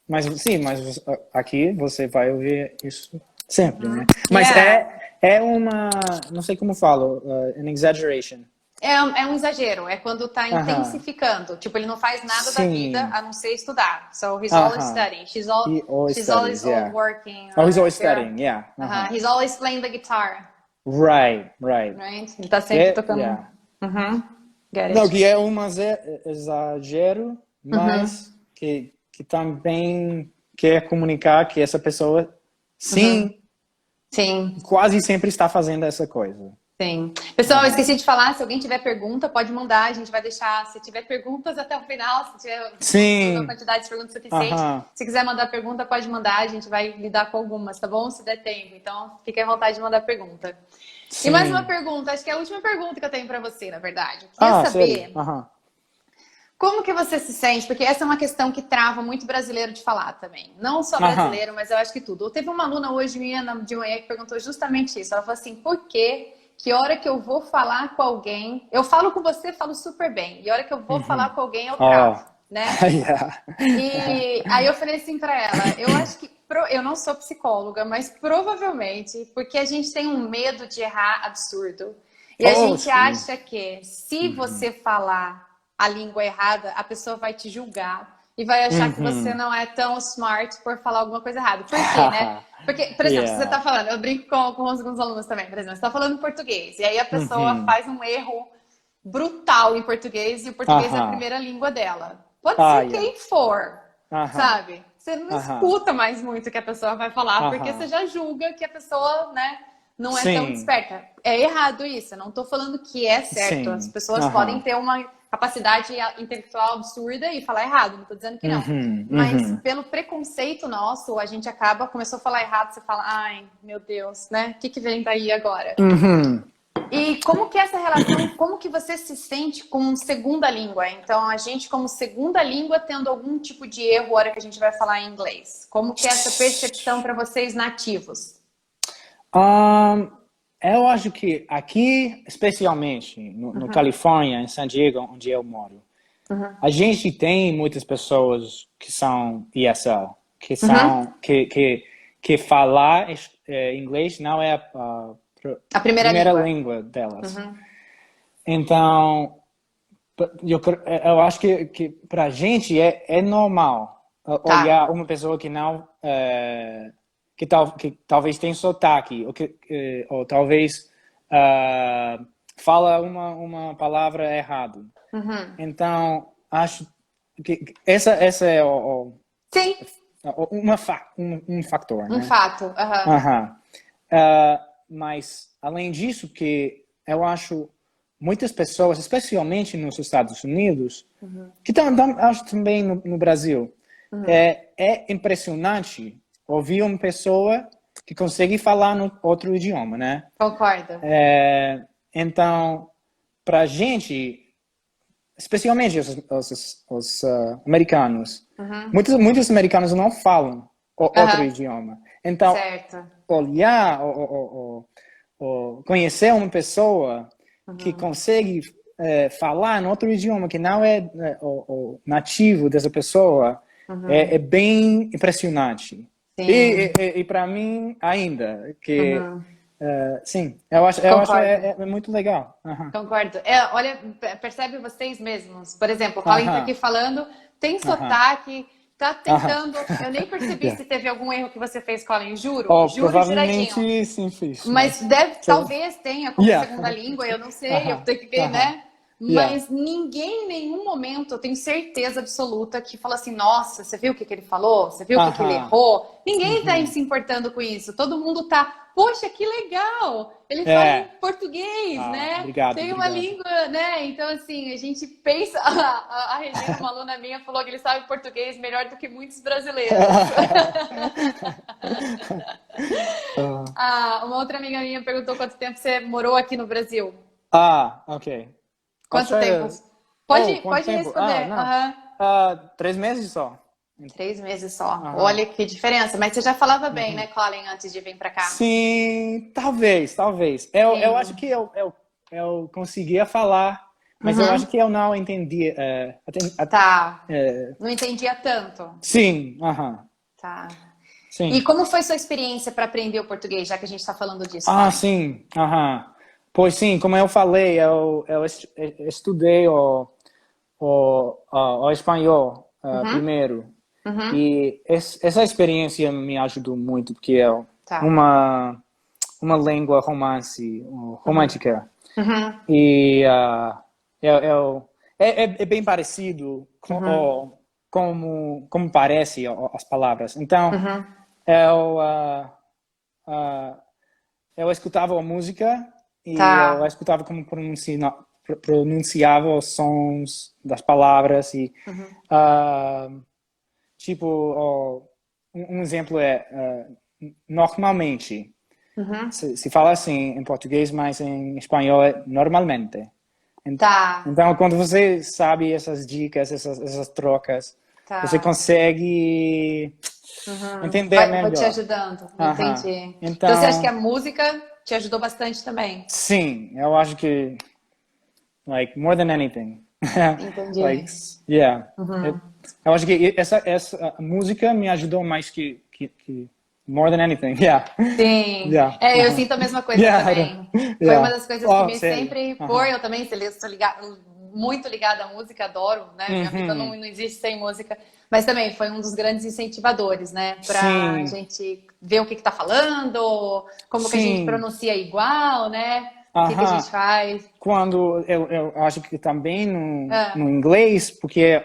Mas sim, mas aqui você vai ouvir isso sempre, né? Mas Yeah. é uma, não sei como falo, an exaggeration. É um exagero, é quando tá Aham. intensificando. Tipo, ele não faz nada da vida Sim. a não ser estudar. So he's always Aham. studying. She's He always she's studies, always yeah. working. Oh, he's always here. studying, yeah. Aham. He's always playing the guitar, Right. right? Ele tá sempre tocando. Yeah. Get Não, it. que é um exagero, mas que também quer comunicar que essa pessoa, sim, Sim, quase sempre está fazendo essa coisa. sim. Pessoal, eu esqueci de falar, se alguém tiver pergunta, pode mandar, a gente vai deixar, se tiver perguntas até o final, se tiver Sim. uma quantidade de perguntas suficiente, Aham. se quiser mandar pergunta, pode mandar, a gente vai lidar com algumas, tá bom? Se der tempo, então fique à vontade de mandar pergunta. Sim. E mais uma pergunta, acho que é a última pergunta que eu tenho pra você, na verdade. Eu queria saber sério? Aham. como que você se sente, porque essa é uma questão que trava muito brasileiro de falar também. Não só brasileiro, mas eu acho que tudo. Teve uma aluna hoje minha de manhã que perguntou justamente isso. Ela falou assim, por quê? Que hora que eu vou falar com alguém... Eu falo com você, falo super bem. E a hora que eu vou falar com alguém, eu travo, né? Yeah. E aí eu falei assim pra ela, eu acho que... Eu não sou psicóloga, mas provavelmente porque a gente tem um medo de errar absurdo. E a gente sim. acha que se você falar a língua errada, a pessoa vai te julgar e vai achar que você não é tão smart por falar alguma coisa errada. Por quê, né? Porque, por exemplo, se você tá falando, eu brinco com alguns alunos também, por exemplo, você tá falando português, e aí a pessoa faz um erro brutal em português, e o português é a primeira língua dela. Pode ser quem for, sabe? Você não escuta mais muito o que a pessoa vai falar, porque você já julga que a pessoa, né, não é tão desperta. É errado isso, eu não tô falando que é certo. Sim. As pessoas podem ter uma capacidade intelectual absurda e falar errado, não tô dizendo que não. Mas pelo preconceito nosso, a gente começou a falar errado, você fala, ai, meu Deus, né? O que vem daí agora? E como que é essa relação, como que você se sente com segunda língua? Então, a gente como segunda língua tendo algum tipo de erro na hora que a gente vai falar em inglês. Como que é essa percepção para vocês nativos? Eu acho que aqui, especialmente no Califórnia, em San Diego, onde eu moro, a gente tem muitas pessoas que são ESL, que são que falar inglês não é a primeira língua delas. Então, eu acho que para a gente é normal olhar uma pessoa que não que talvez tenha sotaque, ou talvez fala uma palavra errada. Então, acho que essa é Sim. um fator, né? Um fato. Mas, além disso, que eu acho muitas pessoas, especialmente nos Estados Unidos, que acho também no Brasil, é impressionante ouvir uma pessoa que consegue falar no outro idioma, né? Concordo. Então, para a gente, especialmente os americanos, muitos americanos não falam outro idioma. Então, Certo. olhar ou conhecer uma pessoa que consegue falar em outro idioma que não é o nativo dessa pessoa é bem impressionante. Sim. E para mim ainda que sim, eu acho Concordo. é muito legal. Concordo. Olha, percebe vocês mesmos. Por exemplo, o Colin tá Aham, aqui falando, tem aham, sotaque, tá aham. tentando. Eu nem percebi Yeah. se teve algum erro que você fez, Colin. Juro, Oh, juro, juradinho. provavelmente sim fiz, Mas deve, talvez tenha como yeah. segunda língua, eu não sei, eu Aham, tenho que ver, aham. né? Yeah. Mas ninguém em nenhum momento, eu tenho certeza absoluta, que fala assim, nossa, você viu o que que ele falou? Você viu o que que ele Aham. errou? Ninguém tá aí Uhum. se importando com isso. Todo mundo tá, poxa, que legal! Ele fala em É. português, Ah, né? obrigado, Tem uma obrigado. língua, né? Então, assim, a gente pensa. A Regina, uma aluna minha, falou que ele sabe português melhor do que muitos brasileiros. Uma outra amiga minha perguntou quanto tempo você morou aqui no Brasil. Ok. I'll Quanto try tempo? to... Oh, quanto Pode tempo? responder. Não. Aham. 3 meses só. 3 meses só. Aham. Olha que diferença. Mas você já falava bem, Uhum. né, Colin, antes de vir pra cá? Sim, talvez. Eu acho Sim. que eu conseguia falar, mas eu acho Uhum. que eu não entendi. Tá. Não entendia tanto. Sim, aham. Tá. E Sim. como foi sua experiência para aprender o português, já que a gente está falando disso, Colin? Sim, aham. Pois sim, como eu falei, eu estudei o espanhol Uhum. primeiro. Uhum. E essa experiência me ajudou muito, porque é Tá. uma língua Uhum. romântica. Uhum. E é bem parecido Uhum. como parece as palavras. Então, Uhum. eu, ah, ah, eu escutava a música e eu Tá. escutava como pronunciava os sons das palavras e Uhum. ah, tipo, um exemplo normalmente. Uhum. Se fala assim em português, mas em espanhol é normalmente. Tá. Então, quando você sabe essas dicas, essas trocas, você Tá. consegue Uhum. entender Vai te melhor. ajudando. Aham. Entendi. Então você acha que a Então, música te ajudou bastante também? sim, eu acho que, like, more than anything. Like, Entendi. yeah. Uhum. Eu acho que essa música me ajudou mais que more than anything. Yeah. Sim, Yeah. eu Uh-huh. sinto a mesma coisa Yeah. também. Foi uma Yeah. das coisas que Oh, me sério. sempre Uh-huh. eu também sou muito ligada à música, adoro, né? Minha vida Uhum. não existe sem música, mas também foi um dos grandes incentivadores, né? Pra Sim. gente ver o que tá falando, como que a gente Sim. pronuncia igual, né? O que a Aham. gente faz. Quando eu acho que também no Ah, inglês, porque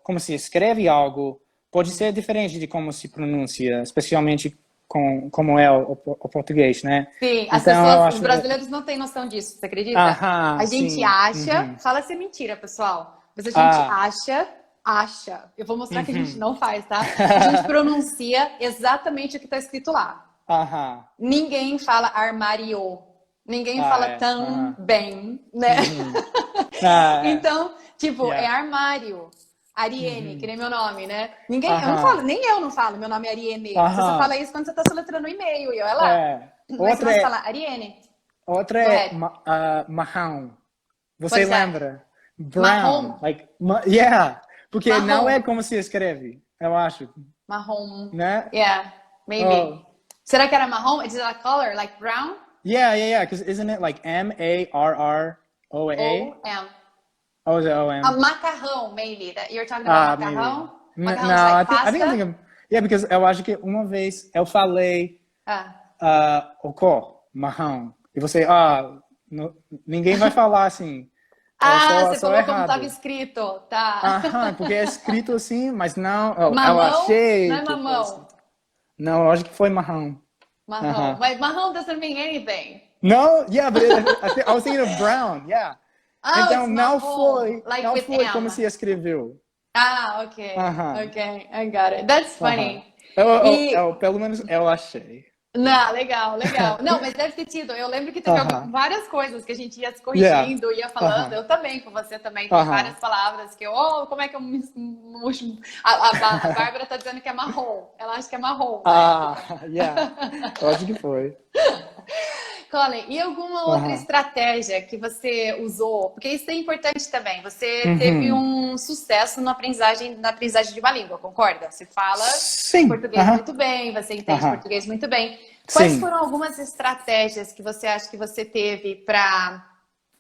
como se escreve algo pode ser diferente de como se pronuncia, especialmente como é o português, né? sim, as Então eu pessoas, os acho. brasileiros não têm noção disso, você acredita? A Aham, gente sim. acha, Uhum. fala se é mentira, pessoal, mas a gente acha. Eu vou mostrar que a gente Uhum. não faz, tá? A gente pronuncia exatamente o que está escrito lá. Aham. Ninguém fala armário. Ninguém fala É. tão Aham. bem, né? Uhum. É. Então, tipo, é Yeah. armário. Ariene, que Uhum. nem meu nome, né? Ninguém, eu não falo, Aham. nem eu não falo, meu nome é Ariene. Você só fala Aham. isso quando você tá soletrando o e-mail, e olha lá. É. Mas se Outra você é, falar Ariene, outra go é ahead. marrão. What Você is that? lembra? Brown. Marrom. Like, yeah. Porque não é Marrom. como se escreve, eu acho. Marrom. Né? Yeah, maybe. Oh. Será que era marrom? Is it a color, like brown? Yeah. Because isn't it like Marroa? O-M. Oh, is it A O-M? macarrão, maybe. That you're talking about Maybe. macarrão? Macarrão is No, like I think I'm pasta? thinking. Yeah, because eu acho que uma vez eu falei Ah. o cor, marrão. E você, ninguém vai falar assim. Eu Ah, você sou falou como estava errado. escrito. Tá. Aham, porque é escrito assim, mas não. Eu Mamão? Não achei é que fosse. mamão. Não, eu acho que foi marrão. Marrom. Aham. Mas marrom doesn't mean anything. No, yeah, but I was thinking of brown, yeah. Oh, Então it's marrom. Like não with foi como M. se escreveu. Ah, ok. Aham, Ok. I got it. That's aham. funny. E Pelo menos eu achei. Não, legal, legal. Não, mas deve ter tido. Eu lembro que teve Aham. várias coisas que a gente ia se Yeah. corrigindo, ia falando. Aham. Eu também, com você também. Tem várias Aham. palavras que eu, como é que eu me. A Bárbara tá dizendo que é marrom. Ela acha que é marrom na Ah, época. yeah. Eu acho que foi. Colin, e alguma outra Aham. estratégia que você usou? Porque isso é importante também. Você teve Uhum. um sucesso na aprendizagem de uma língua, concorda? Você fala Sim. português Aham. muito bem, você entende Aham. português muito bem. Quais Sim. foram algumas estratégias que você acha que você teve para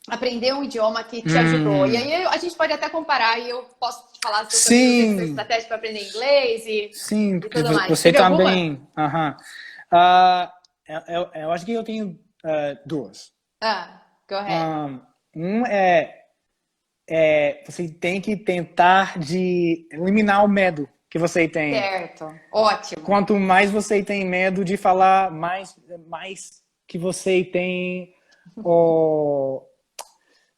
aprender um idioma que te ajudou? E Hum. aí a gente pode até comparar e eu posso te falar se eu também usei essa Sim. estratégia para aprender inglês Sim, e porque tudo mais. você Teve alguma? também. Aham. Ah, eu acho que eu tenho duas. Go ahead. Um você tem que tentar de eliminar o medo que você tem. Certo. Ótimo. Quanto mais você tem medo de falar, mais que você tem, o,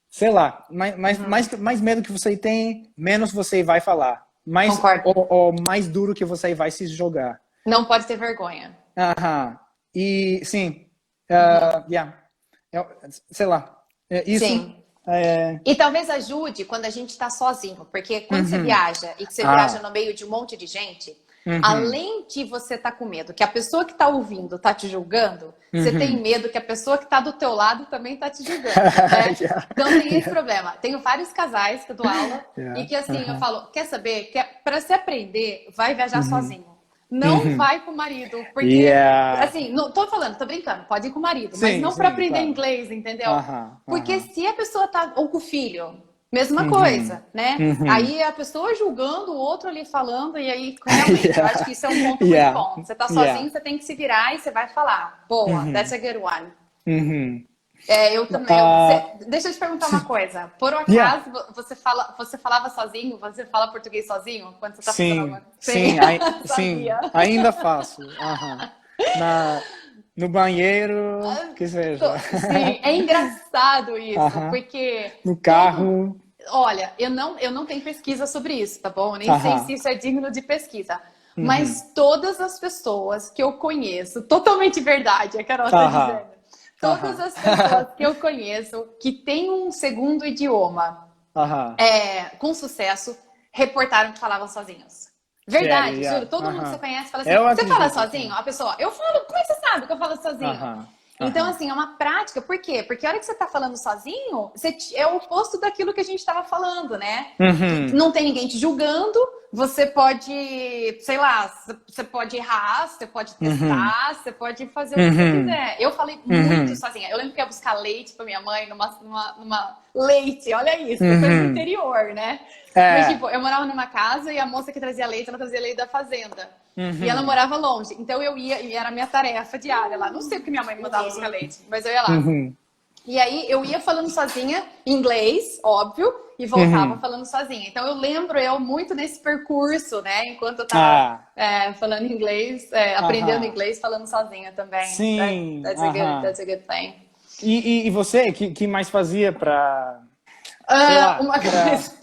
sei lá, mais medo que você tem, menos você vai falar. Concordo. Mais duro que você vai se jogar. Não pode ter vergonha. Aham. E, sim, yeah. Sei lá, isso. Sim. E talvez ajude quando a gente está sozinho, porque quando você Uhum. viaja e que você viaja Ah, no meio de um monte de gente, uhum. além de você estar com medo que a pessoa que está ouvindo está te julgando, você tem Uhum. medo que a pessoa que está do teu lado também está te julgando, né? Yeah. Então tem esse problema. Tenho vários casais que eu dou aula e Yeah. que assim eu Uhum. falo, quer saber? Para se aprender, vai viajar Uhum. sozinho. Não Uhum. vai com o marido, porque Yeah. assim, não tô falando, tô brincando, pode ir com o marido, mas Sim, não para sim, aprender claro. inglês, entendeu? Aham, Porque aham. se a pessoa tá, ou com o filho, mesma Uhum. coisa, né? Uhum. Aí a pessoa julgando o outro ali falando, e aí realmente, eu acho que Yeah. isso é um ponto muito Yeah. bom. Você tá Yeah. sozinho, você tem que se virar e você vai falar. Boa, that's Uhum. a good one. Uhum. Eu também. Ah, Deixa eu te perguntar uma coisa. Por um yeah. acaso você falava sozinho? Você fala português sozinho quando você tá fazendo Sim, alguma coisa? Sim, sim, sim, sabia. ainda faço. Aham. Na, no banheiro, que seja. Sim, é engraçado isso, Aham. porque No todo. carro. Olha, eu não tenho pesquisa sobre isso, tá bom? Eu nem sei se Aham. isso é digno de pesquisa. Uhum. Mas todas as pessoas que eu conheço, totalmente verdade, a Carol tá Aham. dizendo. Todas Aham. as pessoas que eu conheço que têm um segundo idioma Aham. com sucesso, reportaram que falavam sozinhos. Sério, Verdade, juro. yeah. Todo mundo que você Aham. conhece fala assim: Eu você fala acredito, sozinho? sim. A pessoa, eu falo, como é que você sabe que eu falo sozinho? Aham. Então, Aham. assim, é uma prática. Por quê? Porque a hora que você tá falando sozinho, é o oposto daquilo que a gente estava falando, né? Uhum. Não tem ninguém te julgando, você pode, sei lá, você pode errar, você pode Uhum. testar, você pode fazer o que você Uhum. quiser. Eu falei muito Uhum. sozinha. Eu lembro que eu ia buscar leite pra minha mãe numa leite, olha isso, coisa do Uhum. interior, né? Mas, É. tipo, eu morava numa casa e a moça que trazia leite, ela trazia leite da fazenda. E ela Uhum. morava longe. Então eu ia, e era a minha tarefa diária lá. Não sei porque minha mãe me mandava buscar leite, mas eu ia lá. Uhum. E aí eu ia falando sozinha, em inglês, óbvio, e voltava Uhum. falando sozinha. Então eu lembro eu muito nesse percurso, né? Enquanto eu tava Ah. falando inglês, aprendendo Aham. inglês, falando sozinha também. Sim. Aham. That's a good thing. E você, que mais fazia pra, sei lá, Uma pra... coisa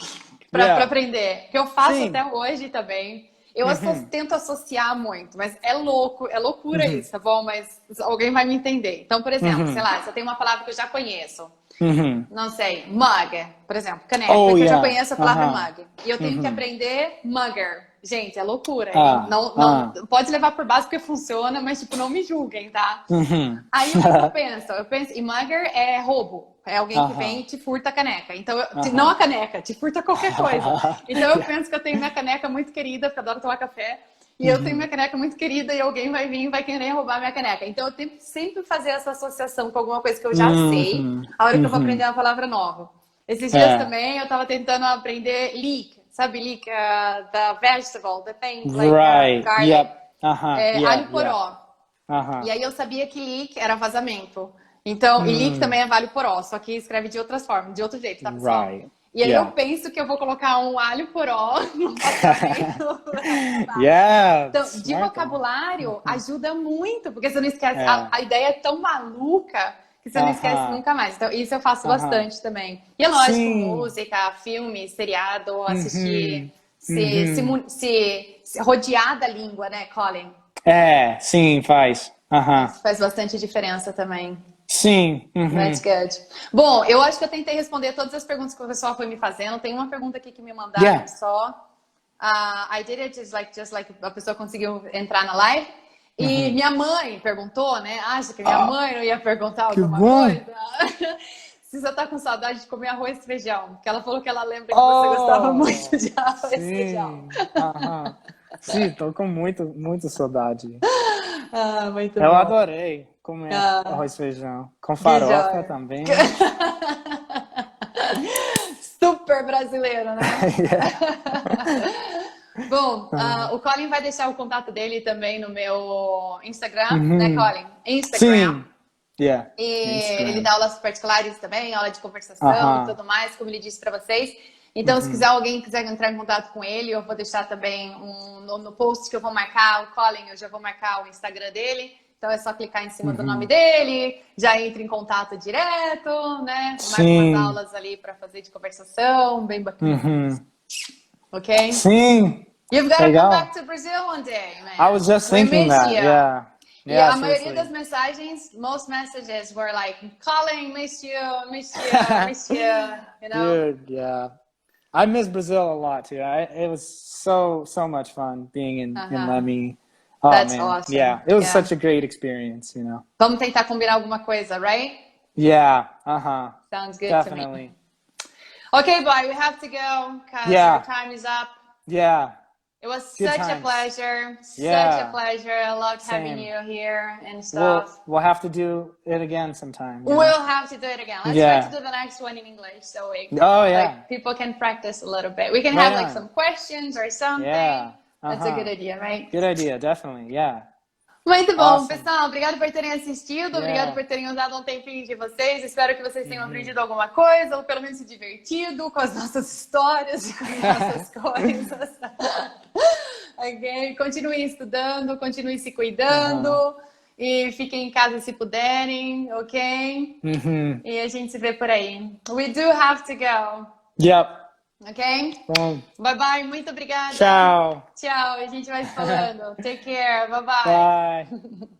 para Yeah. aprender, que eu faço até Sim. hoje também. Eu Uhum. tento associar muito, mas é louco, é loucura Uhum. isso, tá bom? Mas alguém vai me entender. Então, por exemplo, sei Uhum. lá, se eu tenho uma palavra que eu já conheço, Uhum. não sei, mug, por exemplo, caneca, Oh, porque eu já yeah. conheço a palavra Aham. mug. E eu tenho que Uhum. aprender mugger. Gente, é loucura, hein? Ah. Não, não, Ah. pode levar por base porque funciona, mas, tipo, não me julguem, tá? Uhum. Aí o que eu penso? Eu penso, e mugger é roubo. É alguém que vem Aham. e te furta a caneca. Então, não a Aham. caneca, te furta qualquer coisa. Então eu Yeah. penso que eu tenho minha caneca muito querida, porque eu adoro tomar café. E eu tenho Uhum. minha caneca muito querida e alguém vai vir e vai querer roubar minha caneca. Então eu tenho que sempre fazer essa associação com alguma coisa que eu já sei, Uhum. a hora que eu vou aprender Uhum. uma palavra nova. Esses dias É. também eu tava tentando aprender leek. Sabe leek? The vegetable, the thing, like Right. garlic. Yep. Aham. Alho Yeah. Yeah. poró. Aham. E aí eu sabia que leak era vazamento. Então, e leak Hum. também é alho poró, só que escreve de outras formas, de outro jeito, tá, pessoal? Right. E aí eu Yeah. penso que eu vou colocar um alho poró no vazamento. Yeah. Então, de Smart though. vocabulário ajuda muito, porque você não esquece. É. A ideia é tão maluca que você não esquece Aham. nunca mais. Então, isso eu faço Aham. bastante também. E é lógico, Sim. música, filme, seriado, Uhum. assistir, Uhum. se rodear da língua, né, Colin? É, sim, faz. Aham. Faz bastante diferença também. Sim. Uhum. That's good. Bom, eu acho que eu tentei responder todas as perguntas que o pessoal foi me fazendo. Tem uma pergunta aqui que me mandaram Yeah. só. I did it just like a pessoa conseguiu entrar na live. E minha mãe perguntou, né? Acha que minha mãe não ia perguntar que alguma bom. coisa? Se você tá com saudade de comer arroz e feijão. Porque ela falou que ela lembra que você gostava muito de arroz e feijão. Aham. Sim, tô com muito saudade. Muito Eu bom. adorei comer arroz e feijão. Com farofa também. Super brasileiro, né? Yeah. Bom, o Colin vai deixar o contato dele também no meu Instagram, né, Colin? Instagram. Sim. Yeah. E Instagram. ele dá aulas particulares também, aula de conversação e tudo mais, como ele disse para vocês. Então, se alguém quiser entrar em contato com ele, eu vou deixar também no post que eu vou marcar o Colin, eu já vou marcar o Instagram dele. Então é só clicar em cima do nome dele, já entra em contato direto, né? Marca umas aulas ali para fazer de conversação, bem bacana. Ok? Sim. You've got to Legal. come back to Brazil one day, man. I was just thinking that. Yeah. E a maioria das mensagens, most messages were like, Colin, miss you, miss you, miss you, you know? Dude, yeah. I miss Brazil a lot too. It was so much fun being in Leme. Oh, That's man. awesome. Yeah, it was such a great experience, you know. Vamos tentar combinar alguma coisa, right? Yeah, Sounds good definitely. to me. Okay, boy, we have to go because our time is up. Yeah. It was Good such a times. pleasure. Yeah. Such a pleasure. I loved having Same. you here and stuff. We'll have to do it again sometime. We'll have to do it again. Let's try to do the next one in English so like, people can practice a little bit. We can have like some questions or something. Yeah. That's a good idea, right? Good idea, definitely. Yeah. Muito bom, Awesome. Pessoal. Obrigado por terem assistido. Obrigado por terem usado um tempinho de vocês. Espero que vocês tenham aprendido alguma coisa, ou pelo menos se divertido com as nossas histórias e com as nossas coisas. Ok? Continuem estudando, continuem se cuidando. E fiquem em casa se puderem, ok? E a gente se vê por aí. We do have to go. Yep. Ok? Bom. Bye bye, muito obrigada. Tchau. Tchau, a gente vai se falando. Take care, bye bye. Bye.